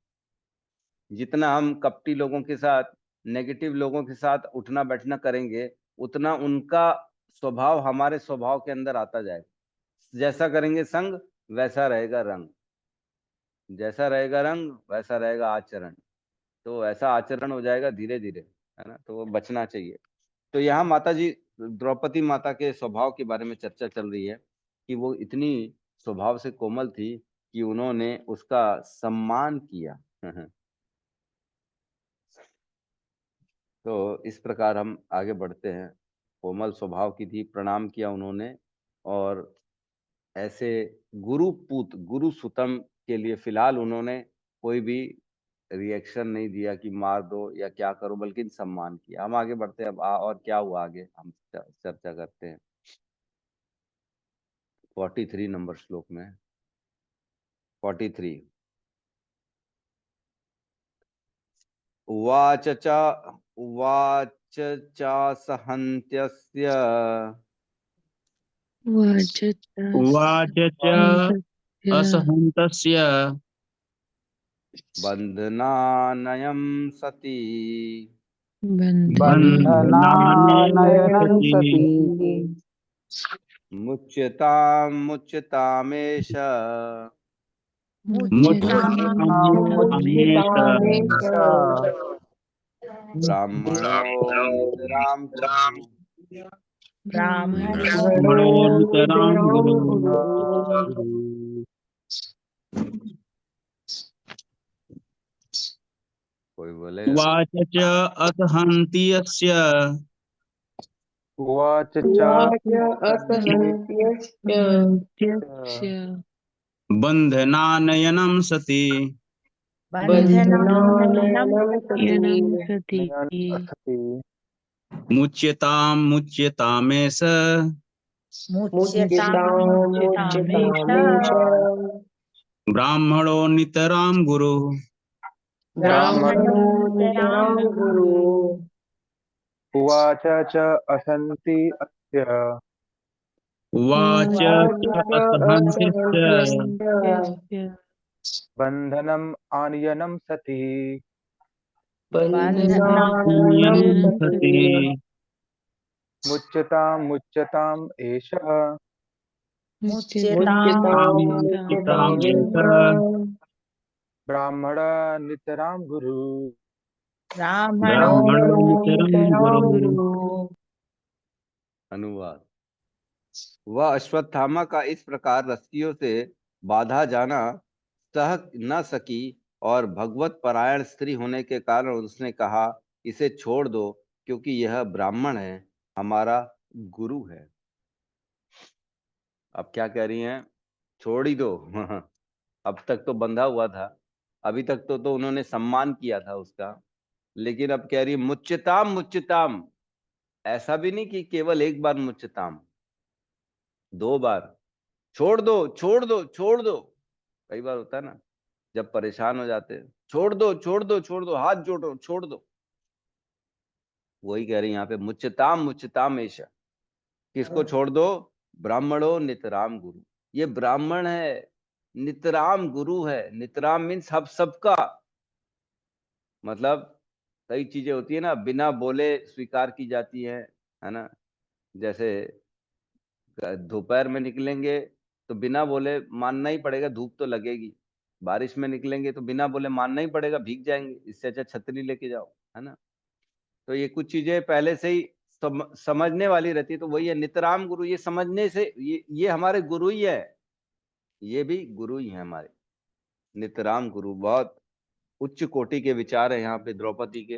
Speaker 1: जितना हम कपटी लोगों के साथ, नेगेटिव लोगों के साथ उठना बैठना करेंगे, उतना उनका स्वभाव हमारे स्वभाव के अंदर आता जाएगा। जैसा करेंगे संग वैसा रहेगा रंग, जैसा रहेगा रंग वैसा रहेगा आचरण। तो ऐसा आचरण हो जाएगा धीरे धीरे, है ना, तो वो बचना चाहिए। तो यहाँ माता जी द्रौपदी माता के स्वभाव के बारे में चर्चा चल रही है कि वो इतनी स्वभाव से कोमल थी कि उन्होंने उसका सम्मान किया। तो इस प्रकार हम आगे बढ़ते हैं। कोमल स्वभाव की थी, प्रणाम किया उन्होंने, और ऐसे गुरुपूत गुरु सुतम के लिए फिलहाल उन्होंने कोई भी रिएक्शन नहीं दिया कि मार दो या क्या करो, बल्कि सम्मान किया। हम आगे बढ़ते हैं अब, और क्या हुआ आगे हम चर्चा करते हैं 43 नंबर श्लोक में। 43 उवाच च सहन्त्यस्य
Speaker 5: उवाच च असहन्तस्य
Speaker 1: बन्धनानयं सति
Speaker 5: बन्धनानयनं
Speaker 4: बन्धनानयनं
Speaker 5: सति
Speaker 4: सति
Speaker 1: मुच्यतामेष
Speaker 5: मुच्यतामेष
Speaker 4: मुच्यतामेष
Speaker 1: ब्राह्मणो नितरां गुरु
Speaker 2: ब्राह्मणो
Speaker 5: ब्राह्मणो नितरां गुरु
Speaker 1: कोई बोलेगा।
Speaker 5: उवाच च असहन्त्यस्य
Speaker 4: उवाच
Speaker 5: बन्धनानयनं सति
Speaker 2: बन्धनानयनं
Speaker 4: सति
Speaker 5: मुच्यतामेष
Speaker 2: मुच्यतामेष
Speaker 5: ब्राह्मणो नितरां गुरु
Speaker 2: ब्राह्मणो नितरां गुरु
Speaker 4: उवाच च असन्ति अस्य
Speaker 5: उवाच च असहन्त्यस्य
Speaker 4: बन्धनम् आनयनं सति
Speaker 5: आनयनं सति
Speaker 4: मुच्यताम् एषः
Speaker 5: मुच्यतामेष
Speaker 4: ब्राह्मण नितरां गुरु।
Speaker 2: ब्राह्मणो
Speaker 5: ब्राह्मणो नितरां गुरु।
Speaker 1: अनुवाद। वह अश्वत्थामा का इस प्रकार रस्सियों से बाधा जाना सह न सकी, और भगवत परायण स्त्री होने के कारण उसने कहा इसे छोड़ दो, क्योंकि यह ब्राह्मण है, हमारा गुरु है। अब क्या कह रही हैं, छोड़ ही दो। अब तक तो बंधा हुआ था, अभी तक तो उन्होंने सम्मान किया था उसका, लेकिन अब कह रही मुच्यताम मुच्यताम। ऐसा भी नहीं कि केवल एक बार मुच्यताम, 2 बार, छोड़ दो छोड़ दो छोड़ दो। कई बार होता है ना, जब परेशान हो जाते हैं, छोड़ दो छोड़ दो छोड़ दो, हाथ जोड़ो छोड़ दो। वही कह रही है यहाँ पे, मुच्यताम मुच्यताम एषा, किसको छोड़ दो? ब्राह्मणो नितराम गुरु। ये ब्राह्मण है, नितराम गुरु है। नितराम मीन्स हम सबका, मतलब कई चीजें होती है ना बिना बोले स्वीकार की जाती है ना। जैसे दोपहर में निकलेंगे तो बिना बोले मानना ही पड़ेगा, धूप तो लगेगी। बारिश में निकलेंगे तो बिना बोले मानना ही पड़ेगा, भीग जाएंगे, इससे अच्छा छतरी लेके जाओ, है ना। तो ये कुछ चीजें पहले से ही समझने वाली रहती है। तो वही है नितराम गुरु, ये समझने से, ये हमारे गुरु ही है, ये भी गुरु ही है हमारे। नितराम गुरु, बहुत उच्च कोटि के विचार है यहाँ पे द्रौपदी के।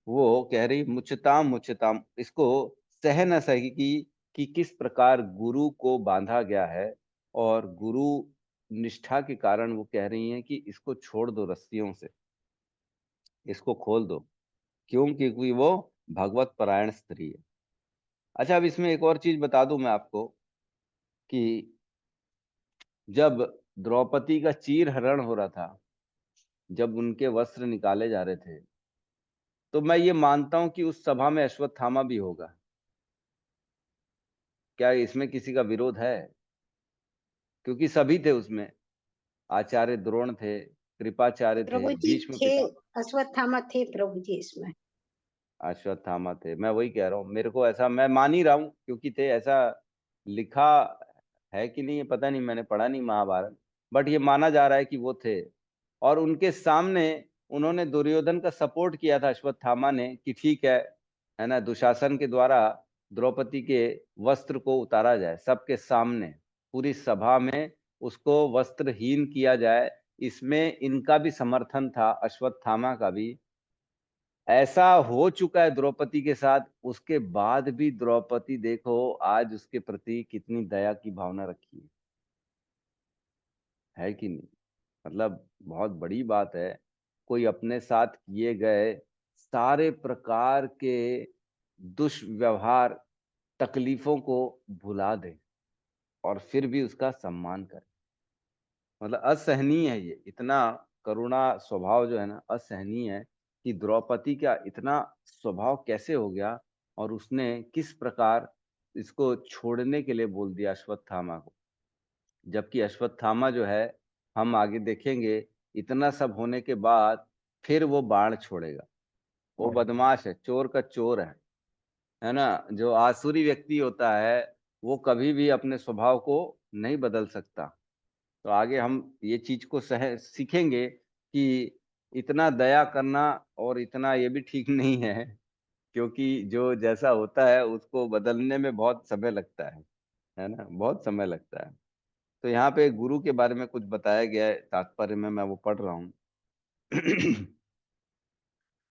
Speaker 1: वो कह रही मुच्यताम मुच्यताम, इसको सह न सही कि किस प्रकार गुरु को बांधा गया है, और गुरु निष्ठा के कारण वो कह रही हैं कि इसको छोड़ दो रस्सियों से, इसको खोल दो। क्यों? क्योंकि वो भगवत परायण स्त्री है। अच्छा, अब इसमें एक और चीज बता दूं मैं आपको कि जब द्रौपदी का चीर हरण हो रहा था, जब उनके वस्त्र निकाले जा रहे थे, तो मैं ये मानता हूं कि उस सभा में अश्वत्थामा भी होगा। क्या इसमें किसी का विरोध है? क्योंकि सभी थे उसमें, आचार्य द्रोण थे, कृपाचार्य थे,
Speaker 3: प्रभु जी
Speaker 1: भीष्म
Speaker 3: थे,
Speaker 1: पिता,
Speaker 3: अश्वत्थामा थे प्रभु जी इसमें।
Speaker 1: अश्वत्थामा थे। मैं वही कह रहा हूँ, मेरे को ऐसा मैं मान ही रहा हूँ क्योंकि थे। ऐसा लिखा है कि नहीं ये पता नहीं, मैंने पढ़ा नहीं महाभारत, बट ये माना जा रहा है कि वो थे। और उनके सामने उन्होंने दुर्योधन का सपोर्ट किया था अश्वत्थामा ने, कि ठीक है ना, दुशासन के द्वारा द्रौपदी के वस्त्र को उतारा जाए सबके सामने, पूरी सभा में उसको वस्त्रहीन किया जाए। इसमें इनका भी समर्थन था, अश्वत्थामा का भी। ऐसा हो चुका है द्रौपदी के साथ, उसके बाद भी द्रौपदी देखो आज उसके प्रति कितनी दया की भावना रखी है कि नहीं। मतलब बहुत बड़ी बात है, कोई अपने साथ किए गए सारे प्रकार के दुष्व्यवहार, तकलीफों को भुला दे और फिर भी उसका सम्मान करे। मतलब असहनीय है ये, इतना करुणा स्वभाव जो है ना, असहनीय है कि द्रौपदी का इतना स्वभाव कैसे हो गया, और उसने किस प्रकार इसको छोड़ने के लिए बोल दिया अश्वत्थामा को। जबकि अश्वत्थामा जो है, हम आगे देखेंगे, इतना सब होने के बाद फिर वो बाण छोड़ेगा। वो बदमाश है, चोर का चोर है ना। जो आसुरी व्यक्ति होता है वो कभी भी अपने स्वभाव को नहीं बदल सकता। तो आगे हम ये चीज को सह सीखेंगे कि इतना दया करना और इतना ये भी ठीक नहीं है, क्योंकि जो जैसा होता है उसको बदलने में बहुत समय लगता है ना, बहुत समय लगता है। तो यहाँ पे गुरु के बारे में कुछ बताया गया है तात्पर्य में, मैं वो पढ़ रहा हूँ।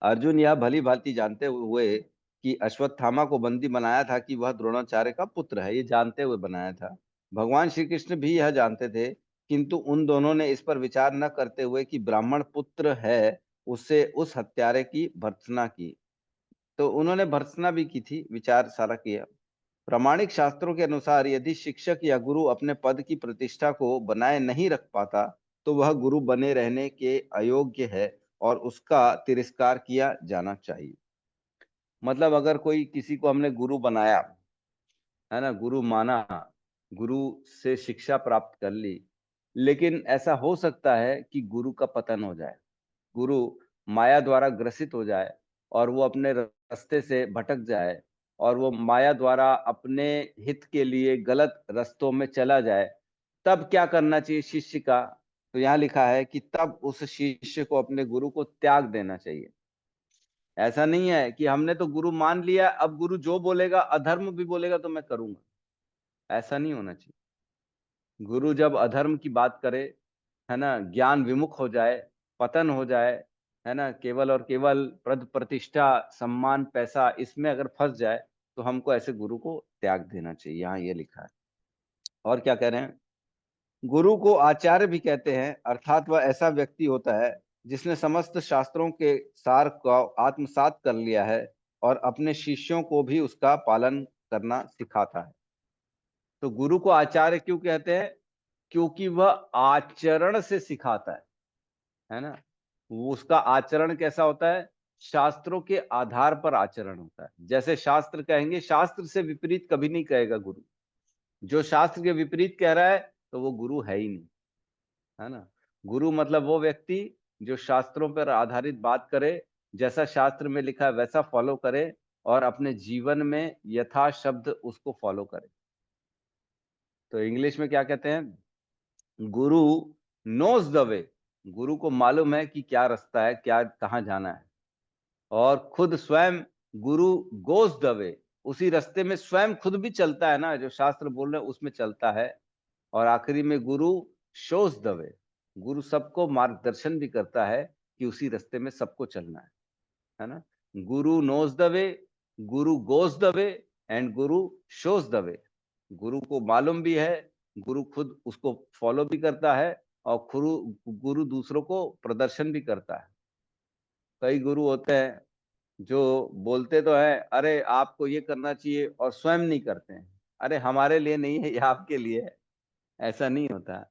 Speaker 1: अर्जुन यह भली भांति जानते हुए कि अश्वत्थामा को बंदी बनाया था कि वह द्रोणाचार्य का पुत्र है, ये जानते हुए बनाया था। भगवान श्री कृष्ण भी यह जानते थे, किंतु उन दोनों ने इस पर विचार न करते हुए कि ब्राह्मण पुत्र है, उससे उस हत्यारे की भर्त्सना की। तो उन्होंने भर्त्सना भी की थी, विचार सारा किया। प्रामाणिक शास्त्रों के अनुसार यदि शिक्षक या गुरु अपने पद की प्रतिष्ठा को बनाए नहीं रख पाता, तो वह गुरु बने रहने के अयोग्य है और उसका तिरस्कार किया जाना चाहिए। मतलब अगर कोई किसी को हमने गुरु बनाया, है ना, गुरु माना, गुरु से शिक्षा प्राप्त कर ली, लेकिन ऐसा हो सकता है कि गुरु का पतन हो जाए, गुरु माया द्वारा ग्रसित हो जाए और वो अपने रास्ते से भटक जाए, और वो माया द्वारा अपने हित के लिए गलत रास्तों में चला जाए। तब क्या करना चाहिए शिष्य का? तो यहाँ लिखा है कि तब उस शिष्य को अपने गुरु को त्याग देना चाहिए। ऐसा नहीं है कि हमने तो गुरु मान लिया, अब गुरु जो बोलेगा, अधर्म भी बोलेगा तो मैं करूंगा, ऐसा नहीं होना चाहिए। गुरु जब अधर्म की बात करे, है ना, ज्ञान विमुख हो जाए, पतन हो जाए, है ना, केवल और केवल पद प्रतिष्ठा सम्मान पैसा इसमें अगर फंस जाए, तो हमको ऐसे गुरु को त्याग देना चाहिए, यहाँ ये लिखा है। और क्या कह रहे हैं? गुरु को आचार्य भी कहते हैं, अर्थात वह ऐसा व्यक्ति होता है जिसने समस्त शास्त्रों के सार को आत्मसात कर लिया है और अपने शिष्यों को भी उसका पालन करना सिखाता है। तो गुरु को आचार्य क्यों कहते हैं? क्योंकि वह आचरण से सिखाता है। है ना। वो उसका आचरण कैसा होता है, शास्त्रों के आधार पर आचरण होता है। जैसे शास्त्र कहेंगे, शास्त्र से विपरीत कभी नहीं कहेगा गुरु। जो शास्त्र के विपरीत कह रहा है तो वो गुरु है ही नहीं, है ना। गुरु मतलब वो व्यक्ति जो शास्त्रों पर आधारित बात करे, जैसा शास्त्र में लिखा है वैसा फॉलो करे और अपने जीवन में यथा शब्द उसको फॉलो करे। तो इंग्लिश में क्या कहते हैं, गुरु नोज द वे। गुरु को मालूम है कि क्या रास्ता है, क्या कहाँ जाना है। और खुद स्वयं गुरु गोज द वे, उसी रास्ते में स्वयं खुद भी चलता है ना, जो शास्त्र बोल रहे हैं उसमें चलता है। और आखिरी में गुरु शोज द वे, गुरु सबको मार्गदर्शन भी करता है कि उसी रास्ते में सबको चलना है ना। गुरु knows the way, Guru goes the way and Guru shows the way. गुरु को मालूम भी है, गुरु खुद उसको फॉलो भी करता है और गुरु गुरु दूसरों को प्रदर्शन भी करता है। कई गुरु होते हैं जो बोलते तो है अरे आपको ये करना चाहिए और स्वयं नहीं करते हैं, अरे हमारे लिए नहीं है ये आपके लिए है। ऐसा नहीं होता।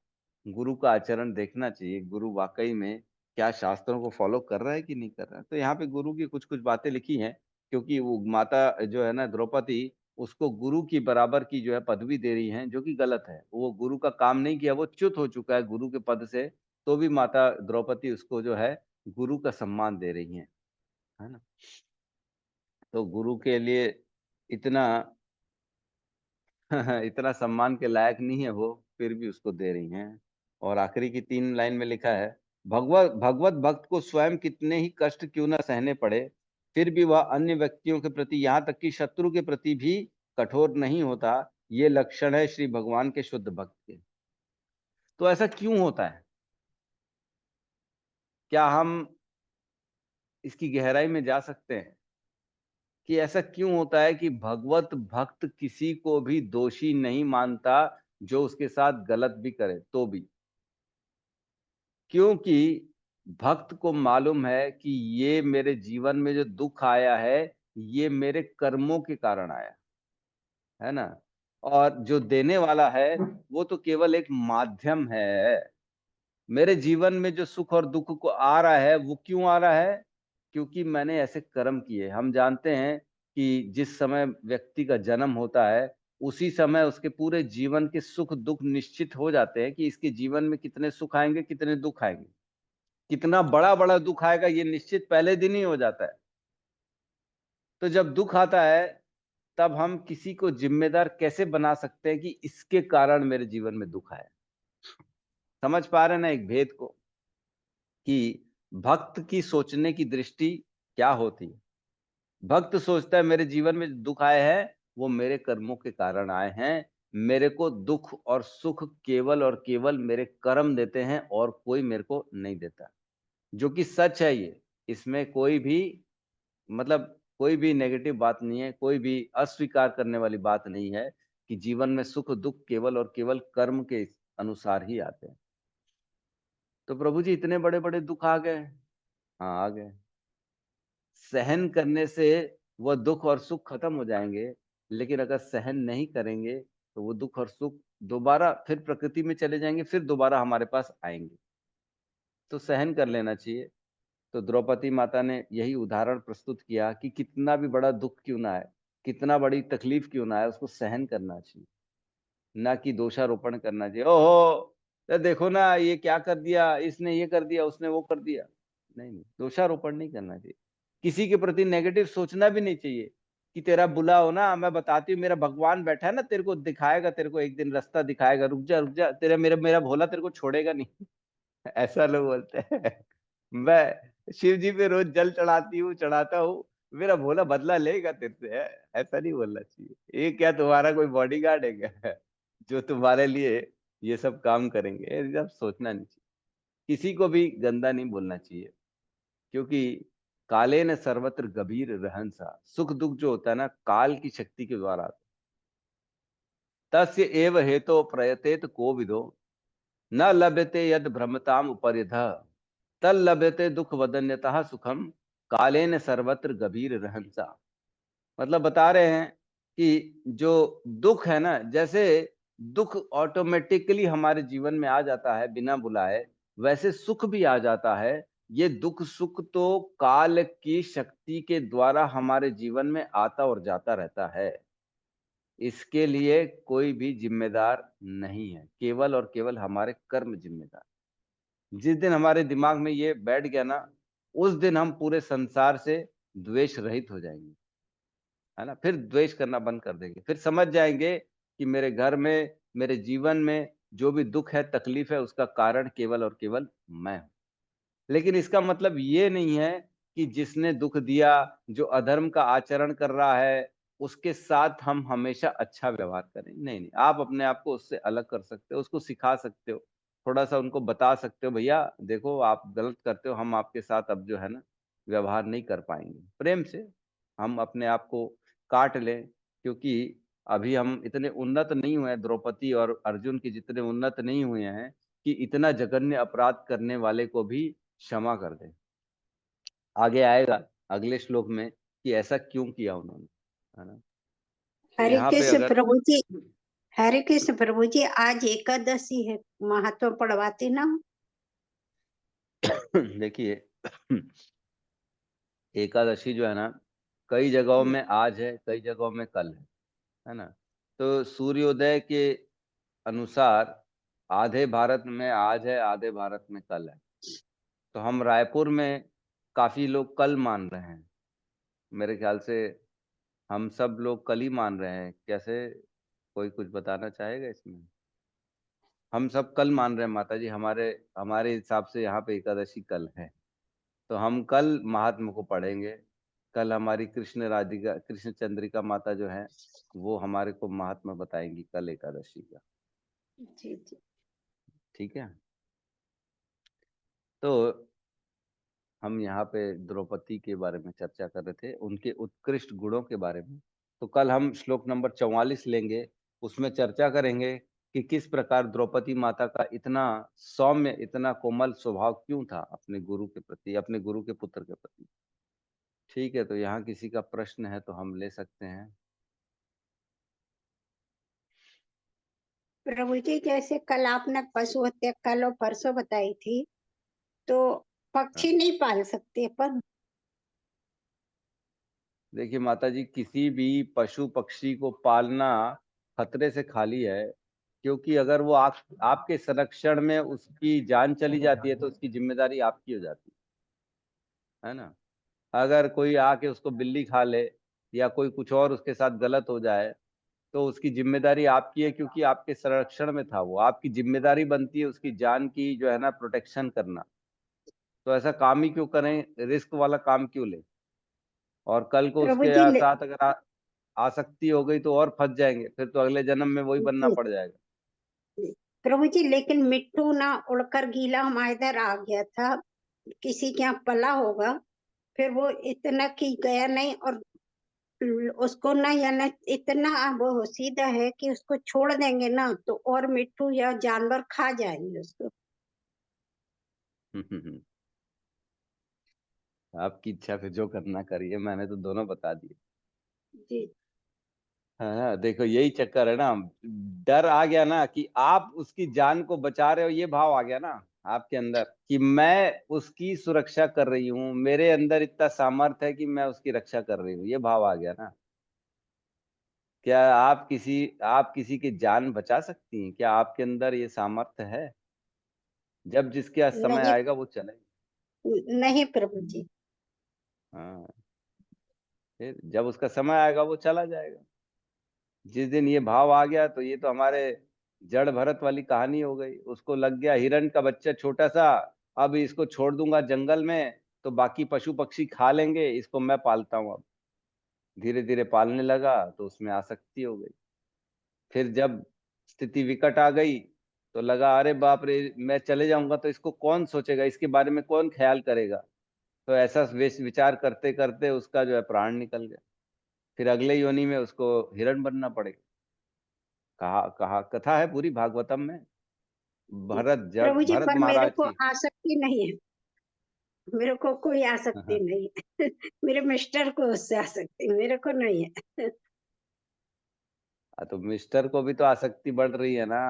Speaker 1: गुरु का आचरण देखना चाहिए, गुरु वाकई में क्या शास्त्रों को फॉलो कर रहा है कि नहीं कर रहा है। तो यहाँ पे गुरु की कुछ कुछ बातें लिखी हैं, क्योंकि वो माता जो है ना द्रौपदी, उसको गुरु की बराबर की जो है पदवी दे रही हैं, जो कि गलत है। वो गुरु का काम नहीं किया, वो च्युत हो चुका है गुरु के पद से, तो भी माता द्रौपदी उसको जो है गुरु का सम्मान दे रही है ना। तो गुरु के लिए इतना इतना सम्मान के लायक नहीं है वो, फिर भी उसको दे रही हैं। और आखिरी की 3 लाइन में लिखा है, भगवत भगवत भक्त को स्वयं कितने ही कष्ट क्यों न सहने पड़े, फिर भी वह अन्य व्यक्तियों के प्रति, यहाँ तक कि शत्रु के प्रति भी कठोर नहीं होता। ये लक्षण है श्री भगवान के शुद्ध भक्त के। तो ऐसा क्यों होता है, क्या हम इसकी गहराई में जा सकते हैं कि ऐसा क्यों होता है कि भगवत भक्त किसी को भी दोषी नहीं मानता, जो उसके साथ गलत भी करे तो भी। क्योंकि भक्त को मालूम है कि ये मेरे जीवन में जो दुख आया है, ये मेरे कर्मों के कारण आया है ना। और जो देने वाला है वो तो केवल एक माध्यम है। मेरे जीवन में जो सुख और दुख को आ रहा है वो क्यों आ रहा है, क्योंकि मैंने ऐसे कर्म किए। हम जानते हैं कि जिस समय व्यक्ति का जन्म होता है, उसी समय उसके पूरे जीवन के सुख दुख निश्चित हो जाते हैं कि इसके जीवन में कितने सुख आएंगे, कितने दुख आएंगे। कितना बड़ा बड़ा दुख आएगा ये निश्चित पहले दिन ही हो जाता है। तो जब दुख आता है, तब हम किसी को जिम्मेदार कैसे बना सकते हैं कि इसके कारण मेरे जीवन में दुख आया। समझ पा रहे हैं ना एक भेद को, कि भक्त की सोचने की दृष्टि क्या होती है। भक्त सोचता है मेरे जीवन में दुख आए हैं वो मेरे कर्मों के कारण आए हैं, मेरे को दुख और सुख केवल और केवल मेरे कर्म देते हैं और कोई मेरे को नहीं देता। जो कि सच है ये, इसमें कोई भी मतलब कोई भी नेगेटिव बात नहीं है, कोई भी अस्वीकार करने वाली बात नहीं है कि जीवन में सुख दुख केवल और केवल कर्म के अनुसार ही आते हैं। तो प्रभु जी इतने बड़े बड़े दुख आ गए, हाँ आ गए। सहन करने से वह दुख और सुख खत्म हो जाएंगे, लेकिन अगर सहन नहीं करेंगे तो वो दुख और सुख दोबारा फिर प्रकृति में चले जाएंगे, फिर दोबारा हमारे पास आएंगे। तो सहन कर लेना चाहिए। तो द्रौपदी माता ने यही उदाहरण प्रस्तुत किया कि कितना भी बड़ा दुख क्यों ना आए, कितना बड़ी तकलीफ क्यों ना आए, उसको सहन करना चाहिए, ना कि दोषारोपण करना चाहिए। ओहो तो देखो ना ये क्या कर दिया, इसने ये कर दिया, उसने वो कर दिया। नहीं नहीं, दोषारोपण नहीं करना चाहिए। किसी के प्रति नेगेटिव सोचना भी नहीं चाहिए कि तेरा बुला हो ना, मैं बताती हूँ मेरा भगवान बैठा है ना, तेरे को दिखाएगा, तेरे को एक दिन रास्ता दिखाएगा, रुक जा तेरा मेरा मेरा भोला तेरे को छोड़ेगा नहीं। ऐसा लोग बोलते हैं। मैं शिव जी पे रोज जल चढ़ाती हूँ, चढ़ाता हूँ, मेरा भोला बदला लेगा तेरे से, है ऐसा नहीं बोलना चाहिए। ये क्या तुम्हारा कोई बॉडीगार्ड है क्या जो तुम्हारे लिए ये सब काम करेंगे। ये सब सोचना नहीं चाहिए, किसी को भी गंदा नहीं बोलना चाहिए। क्योंकि काले न सर्वत्र गंभीर रहन सा, सुख दुख जो होता है ना काल की शक्ति के द्वारा आता है। तस्य एव हेतो प्रयतेत को विदो, न लभ्यते यद भ्रमताम उपर्यधः, तल लभ्यते दुख वदन्यतः सुखम, कालेन सर्वत्र गंभीर रहनसा। मतलब बता रहे हैं कि जो दुख है ना, जैसे दुख ऑटोमेटिकली हमारे जीवन में आ जाता है बिना बुलाए, वैसे सुख भी आ जाता है। ये दुख सुख तो काल की शक्ति के द्वारा हमारे जीवन में आता और जाता रहता है। इसके लिए कोई भी जिम्मेदार नहीं है, केवल और केवल हमारे कर्म जिम्मेदार। जिस दिन हमारे दिमाग में ये बैठ गया ना, उस दिन हम पूरे संसार से द्वेष रहित हो जाएंगे, है ना। फिर द्वेष करना बंद कर देंगे, फिर समझ जाएंगे कि मेरे घर में, मेरे जीवन में जो भी दुख है, तकलीफ है, उसका कारण केवल और केवल मैं हूं। लेकिन इसका मतलब ये नहीं है कि जिसने दुख दिया, जो अधर्म का आचरण कर रहा है, उसके साथ हम हमेशा अच्छा व्यवहार करें। नहीं नहीं, आप अपने आप को उससे अलग कर सकते हो, उसको सिखा सकते हो, थोड़ा सा उनको बता सकते हो, भैया देखो आप गलत करते हो, हम आपके साथ अब जो है ना व्यवहार नहीं कर पाएंगे। प्रेम से हम अपने आप को काट लें, क्योंकि अभी हम इतने उन्नत नहीं हुए हैं, द्रौपदी और अर्जुन की जितने उन्नत नहीं हुए हैं कि इतना जघन्य अपराध करने वाले को भी क्षमा कर दे। आगे आएगा अगले श्लोक में कि ऐसा क्यों किया उन्होंने, है ना। तो
Speaker 3: हरे
Speaker 1: यहाँ पे
Speaker 3: कृष्ण
Speaker 1: अगर
Speaker 3: प्रभु जी। हरे कृष्ण प्रभु जी, आज एकादशी है, महत्व पढ़वाते ना।
Speaker 1: देखिए, एकादशी जो है ना, कई जगहों में आज है, कई जगहों में कल है ना। तो सूर्योदय के अनुसार आधे भारत में आज है, आधे भारत में कल है। तो हम रायपुर में काफी लोग कल मान रहे हैं, मेरे ख्याल से हम सब लोग कल ही मान रहे हैं। कैसे, कोई कुछ बताना चाहेगा इसमें? हम सब कल मान रहे हैं माता जी, हमारे हमारे हिसाब से यहाँ पे एकादशी कल है। तो हम कल महात्म को पढ़ेंगे। कल हमारी कृष्ण राधिका, कृष्ण चंद्रिका माता जो है, वो हमारे को महात्मा बताएंगी कल एकादशी का।
Speaker 3: जी जी।
Speaker 1: ठीक है। तो हम यहाँ पे द्रौपदी के बारे में चर्चा कर रहे थे, उनके उत्कृष्ट गुणों के बारे में। तो कल हम श्लोक नंबर 44 लेंगे, उसमें चर्चा करेंगे कि किस प्रकार द्रौपदी माता का इतना सौम्य, इतना कोमल स्वभाव क्यों था अपने गुरु के प्रति, अपने गुरु के पुत्र के प्रति। ठीक है, तो यहाँ किसी का प्रश्न है तो हम ले सकते हैं।
Speaker 3: प्रभु जी, जैसे कल आपने पशु हत्या कल और परसों बताई थी, तो
Speaker 1: हाँ।
Speaker 3: पक्षी नहीं पाल सकते अपन?
Speaker 1: देखिए माता जी, किसी भी पशु पक्षी को पालना खतरे से खाली है, क्योंकि अगर वो आपके संरक्षण में उसकी जान चली जाती है तो उसकी जिम्मेदारी आपकी हो जाती है ना। अगर कोई आके उसको बिल्ली खा ले या कोई कुछ और उसके साथ गलत हो जाए तो उसकी जिम्मेदारी आपकी है, क्योंकि आपके संरक्षण में था वो। आपकी जिम्मेदारी बनती है उसकी जान की जो है ना प्रोटेक्शन करना। तो ऐसा काम ही क्यों करें, रिस्क वाला काम क्यों ले। और कल को
Speaker 3: प्रभु
Speaker 1: उसके
Speaker 3: जी
Speaker 1: साथ अगर आसक्ति हो गई तो और फंस जाएंगे, फिर तो अगले जन्म में वही बनना पड़ जाएगा।
Speaker 3: प्रभु जी, लेकिन मिट्टू ना उड़कर गीला हमारे इधर आ गया था, किसी के यहाँ पला होगा, फिर वो इतना की गया नहीं, और उसको ना, या ना इतना वो सीधा है कि उसको छोड़ देंगे ना तो और मिट्टू या जानवर खा जाएंगे उसको।
Speaker 1: आपकी इच्छा फिर जो करना करिए, मैंने तो दोनों बता दिए।
Speaker 3: जी।
Speaker 1: हाँ, देखो यही चक्कर है ना। डर आ गया ना कि आप उसकी जान को बचा रहे हो, ये भाव आ गया ना आपके अंदर कि मैं उसकी सुरक्षा कर रही हूँ, मेरे अंदर इतना सामर्थ्य है कि मैं उसकी रक्षा कर रही हूँ, ये भाव आ गया ना। क्या आप किसी की जान बचा सकती हैं? क्या आपके अंदर ये सामर्थ्य है? जब जिसका समय
Speaker 3: नहीं,
Speaker 1: आएगा वो चलेगा।
Speaker 3: नहीं प्रभु जी।
Speaker 1: हाँ, फिर जब उसका समय आएगा वो चला जाएगा। जिस दिन ये भाव आ गया तो ये तो हमारे जड़ भरत वाली कहानी हो गई। उसको लग गया हिरण का बच्चा छोटा सा, अब इसको छोड़ दूंगा जंगल में तो बाकी पशु पक्षी खा लेंगे, इसको मैं पालता हूँ अब। धीरे धीरे पालने लगा तो उसमें आसक्ति हो गई। फिर जब स्थिति विकट आ गई तो लगा अरे बाप रे, मैं चले जाऊंगा तो इसको कौन सोचेगा, इसके बारे में कौन ख्याल करेगा। तो ऐसा विचार करते करते उसका जो है प्राण निकल गया। फिर अगले योनि में उसको हिरण बनना पड़ेगा। कहा कहा कथा है पूरी भागवतम में। भरत, जब
Speaker 3: प्रभु जी,
Speaker 1: भरत
Speaker 3: पर मेरे
Speaker 1: महाराज
Speaker 3: को
Speaker 1: की।
Speaker 3: आसक्ति नहीं है, मेरे को कोई आसक्ति
Speaker 1: हाँ,
Speaker 3: नहीं है। मेरे मिस्टर को उससे आसक्ति, मेरे को नहीं है।
Speaker 1: तो मिस्टर को भी तो आसक्ति बढ़ रही है ना।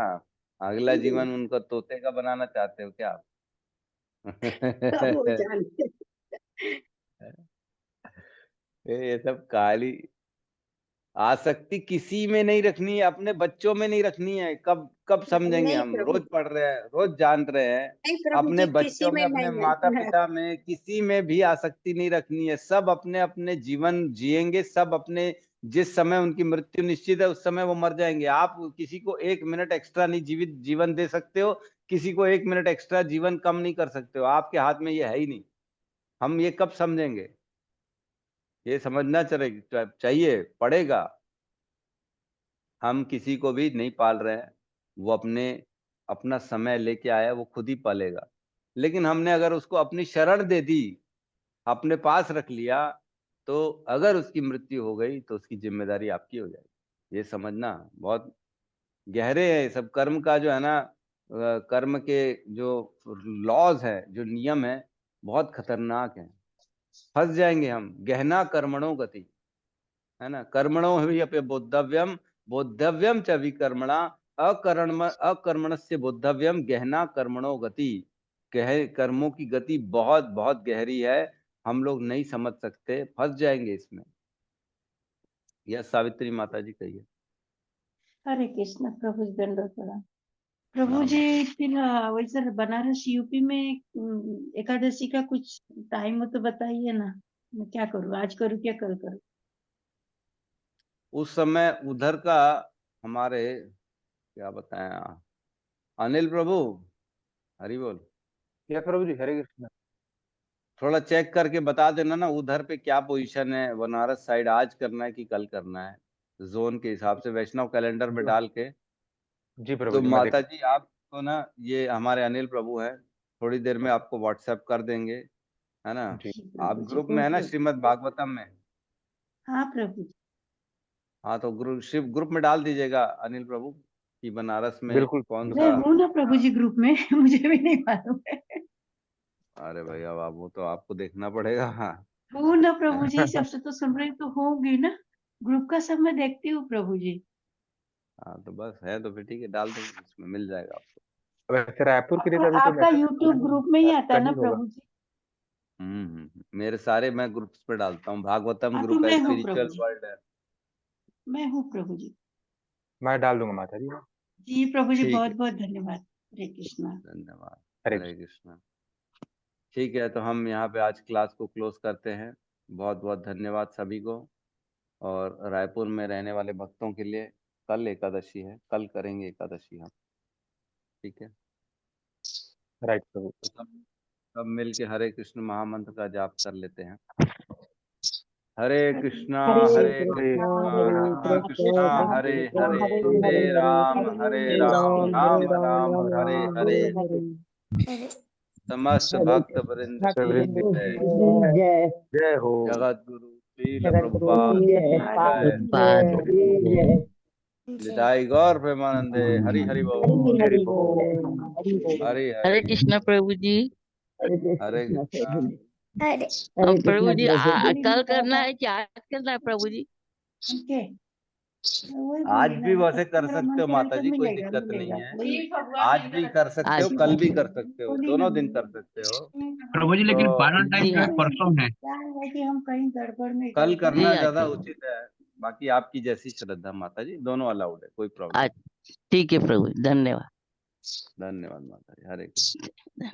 Speaker 1: अगला
Speaker 3: जी।
Speaker 1: जीवन उनको तोते का बनाना चाहते हो क्या आप?
Speaker 3: वो जानते।
Speaker 1: ये सब काली आसक्ति किसी में नहीं रखनी है, अपने बच्चों में नहीं रखनी है। कब कब समझेंगे
Speaker 3: नहीं
Speaker 1: हम?
Speaker 3: प्रभु,
Speaker 1: रोज पढ़ रहे हैं, रोज जान रहे हैं।
Speaker 3: नहीं प्रभु
Speaker 1: अपने
Speaker 3: जी, किसी
Speaker 1: बच्चों में,
Speaker 3: में
Speaker 1: अपने
Speaker 3: नहीं
Speaker 1: माता
Speaker 3: है।
Speaker 1: पिता में, किसी में भी आसक्ति नहीं रखनी है। सब अपने अपने जीवन जिएंगे, सब अपने, जिस समय उनकी मृत्यु निश्चित है उस समय वो मर जाएंगे। आप किसी को 1 मिनट एक्स्ट्रा नहीं जीवन दे सकते हो, किसी को 1 मिनट एक्स्ट्रा जीवन कम नहीं कर सकते हो। आपके हाथ में ये है ही नहीं। हम ये कब समझेंगे? ये समझना चाहिए, पड़ेगा। हम किसी को भी नहीं पाल रहे हैं, वो अपना समय लेके आया, वो खुद ही पालेगा। लेकिन हमने अगर उसको अपनी शरण दे दी, अपने पास रख लिया, तो अगर उसकी मृत्यु हो गई तो उसकी जिम्मेदारी आपकी हो जाएगी। ये समझना बहुत गहरे है। ये सब कर्म का जो है ना, कर्म के जो लॉज है, जो नियम है, बहुत खतरनाक है। फंस जाएंगे हम। गहना कर्मणो गति, है ना। कर्मणो हि अपि बोद्धव्यम, बोद्धव्यम च विकर्मणा, अकर्मणस्य बोद्धव्यम, गहना कर्मणो गति। कर्मों की गति बहुत बहुत गहरी है, हम लोग नहीं समझ सकते, फंस जाएंगे इसमें। यह सावित्री माता जी कही है।
Speaker 2: हरे कृष्ण प्रभु जी, दंडवत प्रणाम। प्रभु
Speaker 1: राम
Speaker 2: जी, फिर वैसे बनारस यूपी में एकादशी का कुछ टाइम हो तो बताइए ना। मैं क्या करूँ, आज करूँ क्या कल करूँ?
Speaker 1: उस समय उधर का हमारे, क्या बताएं, अनिल प्रभु, हरि बोल।
Speaker 4: यह प्रभु जी, हरे कृष्ण।
Speaker 1: थोड़ा चेक करके बता देना ना, उधर पे क्या पोजीशन है, बनारस साइड आज करना है कि कल करना है, जोन के हिसाब से वैष्णव कैलेंडर में डाल के।
Speaker 4: जी प्रभु
Speaker 1: तो
Speaker 4: जी, मैं देख।
Speaker 1: माता जी आपको ना, ये हमारे अनिल प्रभु है, थोड़ी देर में आपको व्हाट्सएप कर देंगे, है ना।
Speaker 4: जी
Speaker 2: जी प्रभु
Speaker 1: आप
Speaker 2: जी,
Speaker 1: ग्रुप में है
Speaker 2: बहुत
Speaker 1: ना,
Speaker 2: बहुत।
Speaker 1: श्रीमद् भागवतम में?
Speaker 2: हाँ प्रभु जी।
Speaker 1: हाँ, तो ग्रुप में डाल दीजिएगा अनिल प्रभु कि बनारस में
Speaker 4: बिल्कुल
Speaker 1: कौन
Speaker 2: मैं
Speaker 1: सा।
Speaker 2: हूँ ना प्रभु जी ग्रुप में। मुझे भी नहीं मालूम है।
Speaker 1: अरे भाई, अब आप, वो तो आपको देखना पड़ेगा। हाँ।
Speaker 2: हूँ ना प्रभु जी, सबसे तो सुन रही तो होंगी ना। ग्रुप का सब मैं देखती हूँ प्रभु जी।
Speaker 1: हाँ, तो बस है तो फिर ठीक है, डाल देंगे, उसमें मिल जाएगा आपको।
Speaker 4: वैसे रायपुर के लिए तो
Speaker 2: आपका
Speaker 4: अभी कोई
Speaker 2: आपका
Speaker 4: मैसेज
Speaker 2: यूट्यूब ग्रुप में ही आता है
Speaker 4: कल
Speaker 2: ना
Speaker 4: ही होगा।
Speaker 2: प्रभु जी?
Speaker 1: मेरे सारे मैं ग्रुप्स पे डालता हूँ। भागवतम
Speaker 2: हाँ तो
Speaker 1: ग्रुप है,
Speaker 2: मैं हूँ प्रभु
Speaker 1: स्पिरिचुअल
Speaker 2: जी,
Speaker 1: वर्ल्ड है।
Speaker 2: मैं हूँ प्रभु जी।
Speaker 4: मैं डाल दूंगा माता जी।
Speaker 2: जी प्रभु जी,
Speaker 1: ठीक
Speaker 2: बहुत
Speaker 1: है,
Speaker 2: बहुत धन्यवाद। हरे कृष्णा।
Speaker 1: धन्यवाद।
Speaker 4: हरे
Speaker 1: हरे
Speaker 4: कृष्ण।
Speaker 1: कृष्णा। ठीक है, तो हम यहाँ पे आज क्लास को क्लोज करते हैं। बहुत बहुत धन्यवाद सभी को। और रायपुर में रहने वाले भक्तों के लिए कल एकादशी है, कल करेंगे एकादशी हम। ठीक है,
Speaker 4: राइट प्रभु।
Speaker 1: तो सब मिल के हरे कृष्ण महामंत्र का जाप कर लेते हैं। हरे कृष्णा हरे कृष्णा कृष्णा कृष्णा हरे हरे, हरे राम राम राम हरे हरे। समस्त भक्त वृंद की जय।
Speaker 3: जय
Speaker 4: जय हो।
Speaker 1: जगत गुरु श्रील
Speaker 3: जगत गुरु
Speaker 1: प्रभुपाद
Speaker 3: की
Speaker 1: की जय।
Speaker 3: जय।
Speaker 1: निताई गौर प्रेमानंदे, हरि हरि बोल।
Speaker 3: हरि बोल, हरि बोल।
Speaker 1: हरि
Speaker 6: हरे
Speaker 1: हरि।
Speaker 6: कृष्णा प्रभु जी।
Speaker 3: हरे
Speaker 1: हरे
Speaker 3: कृष्ण
Speaker 1: कृष्णा।
Speaker 3: प्रभु जी। हरे
Speaker 6: प्रभु
Speaker 3: कृष्ण
Speaker 6: जी,
Speaker 3: प्रभु जी।
Speaker 6: कल करना है कि आज करना है प्रभु जी?
Speaker 2: ओके, वही
Speaker 1: आज
Speaker 2: बोली ना,
Speaker 1: भी
Speaker 2: जब
Speaker 1: वैसे कर
Speaker 2: मेरा मन
Speaker 1: सकते हो
Speaker 2: करे
Speaker 1: माता
Speaker 2: तो
Speaker 1: जी, कोई
Speaker 2: मिलेगा
Speaker 1: दिक्कत नहीं
Speaker 2: मिलेगा
Speaker 1: है।
Speaker 2: वही।
Speaker 1: आज भी कर सकते हो,
Speaker 6: आज
Speaker 1: कल भी कर सकते हो,
Speaker 2: बोली ना
Speaker 1: दोनों दिन
Speaker 2: मैंने।
Speaker 1: कर सकते हो।
Speaker 5: प्रभु जी, लेकिन
Speaker 1: तो
Speaker 5: पारण टाइम
Speaker 6: जी
Speaker 5: जो है
Speaker 6: हाँ,
Speaker 5: परसों है।
Speaker 2: क्या है कि हम कहीं गड़बड़ में
Speaker 1: कल
Speaker 2: गड़बड़
Speaker 6: जी
Speaker 1: करना
Speaker 2: में।
Speaker 1: ज्यादा
Speaker 6: अच्छा।
Speaker 1: उचित है। बाकी आपकी जैसी श्रद्धा माता जी, दोनों अलाउड है, कोई प्रॉब्लम
Speaker 6: आज ठीक है प्रभु जी, धन्यवाद।
Speaker 1: नहीं। धन्यवाद माता जी, हरे कृष्ण।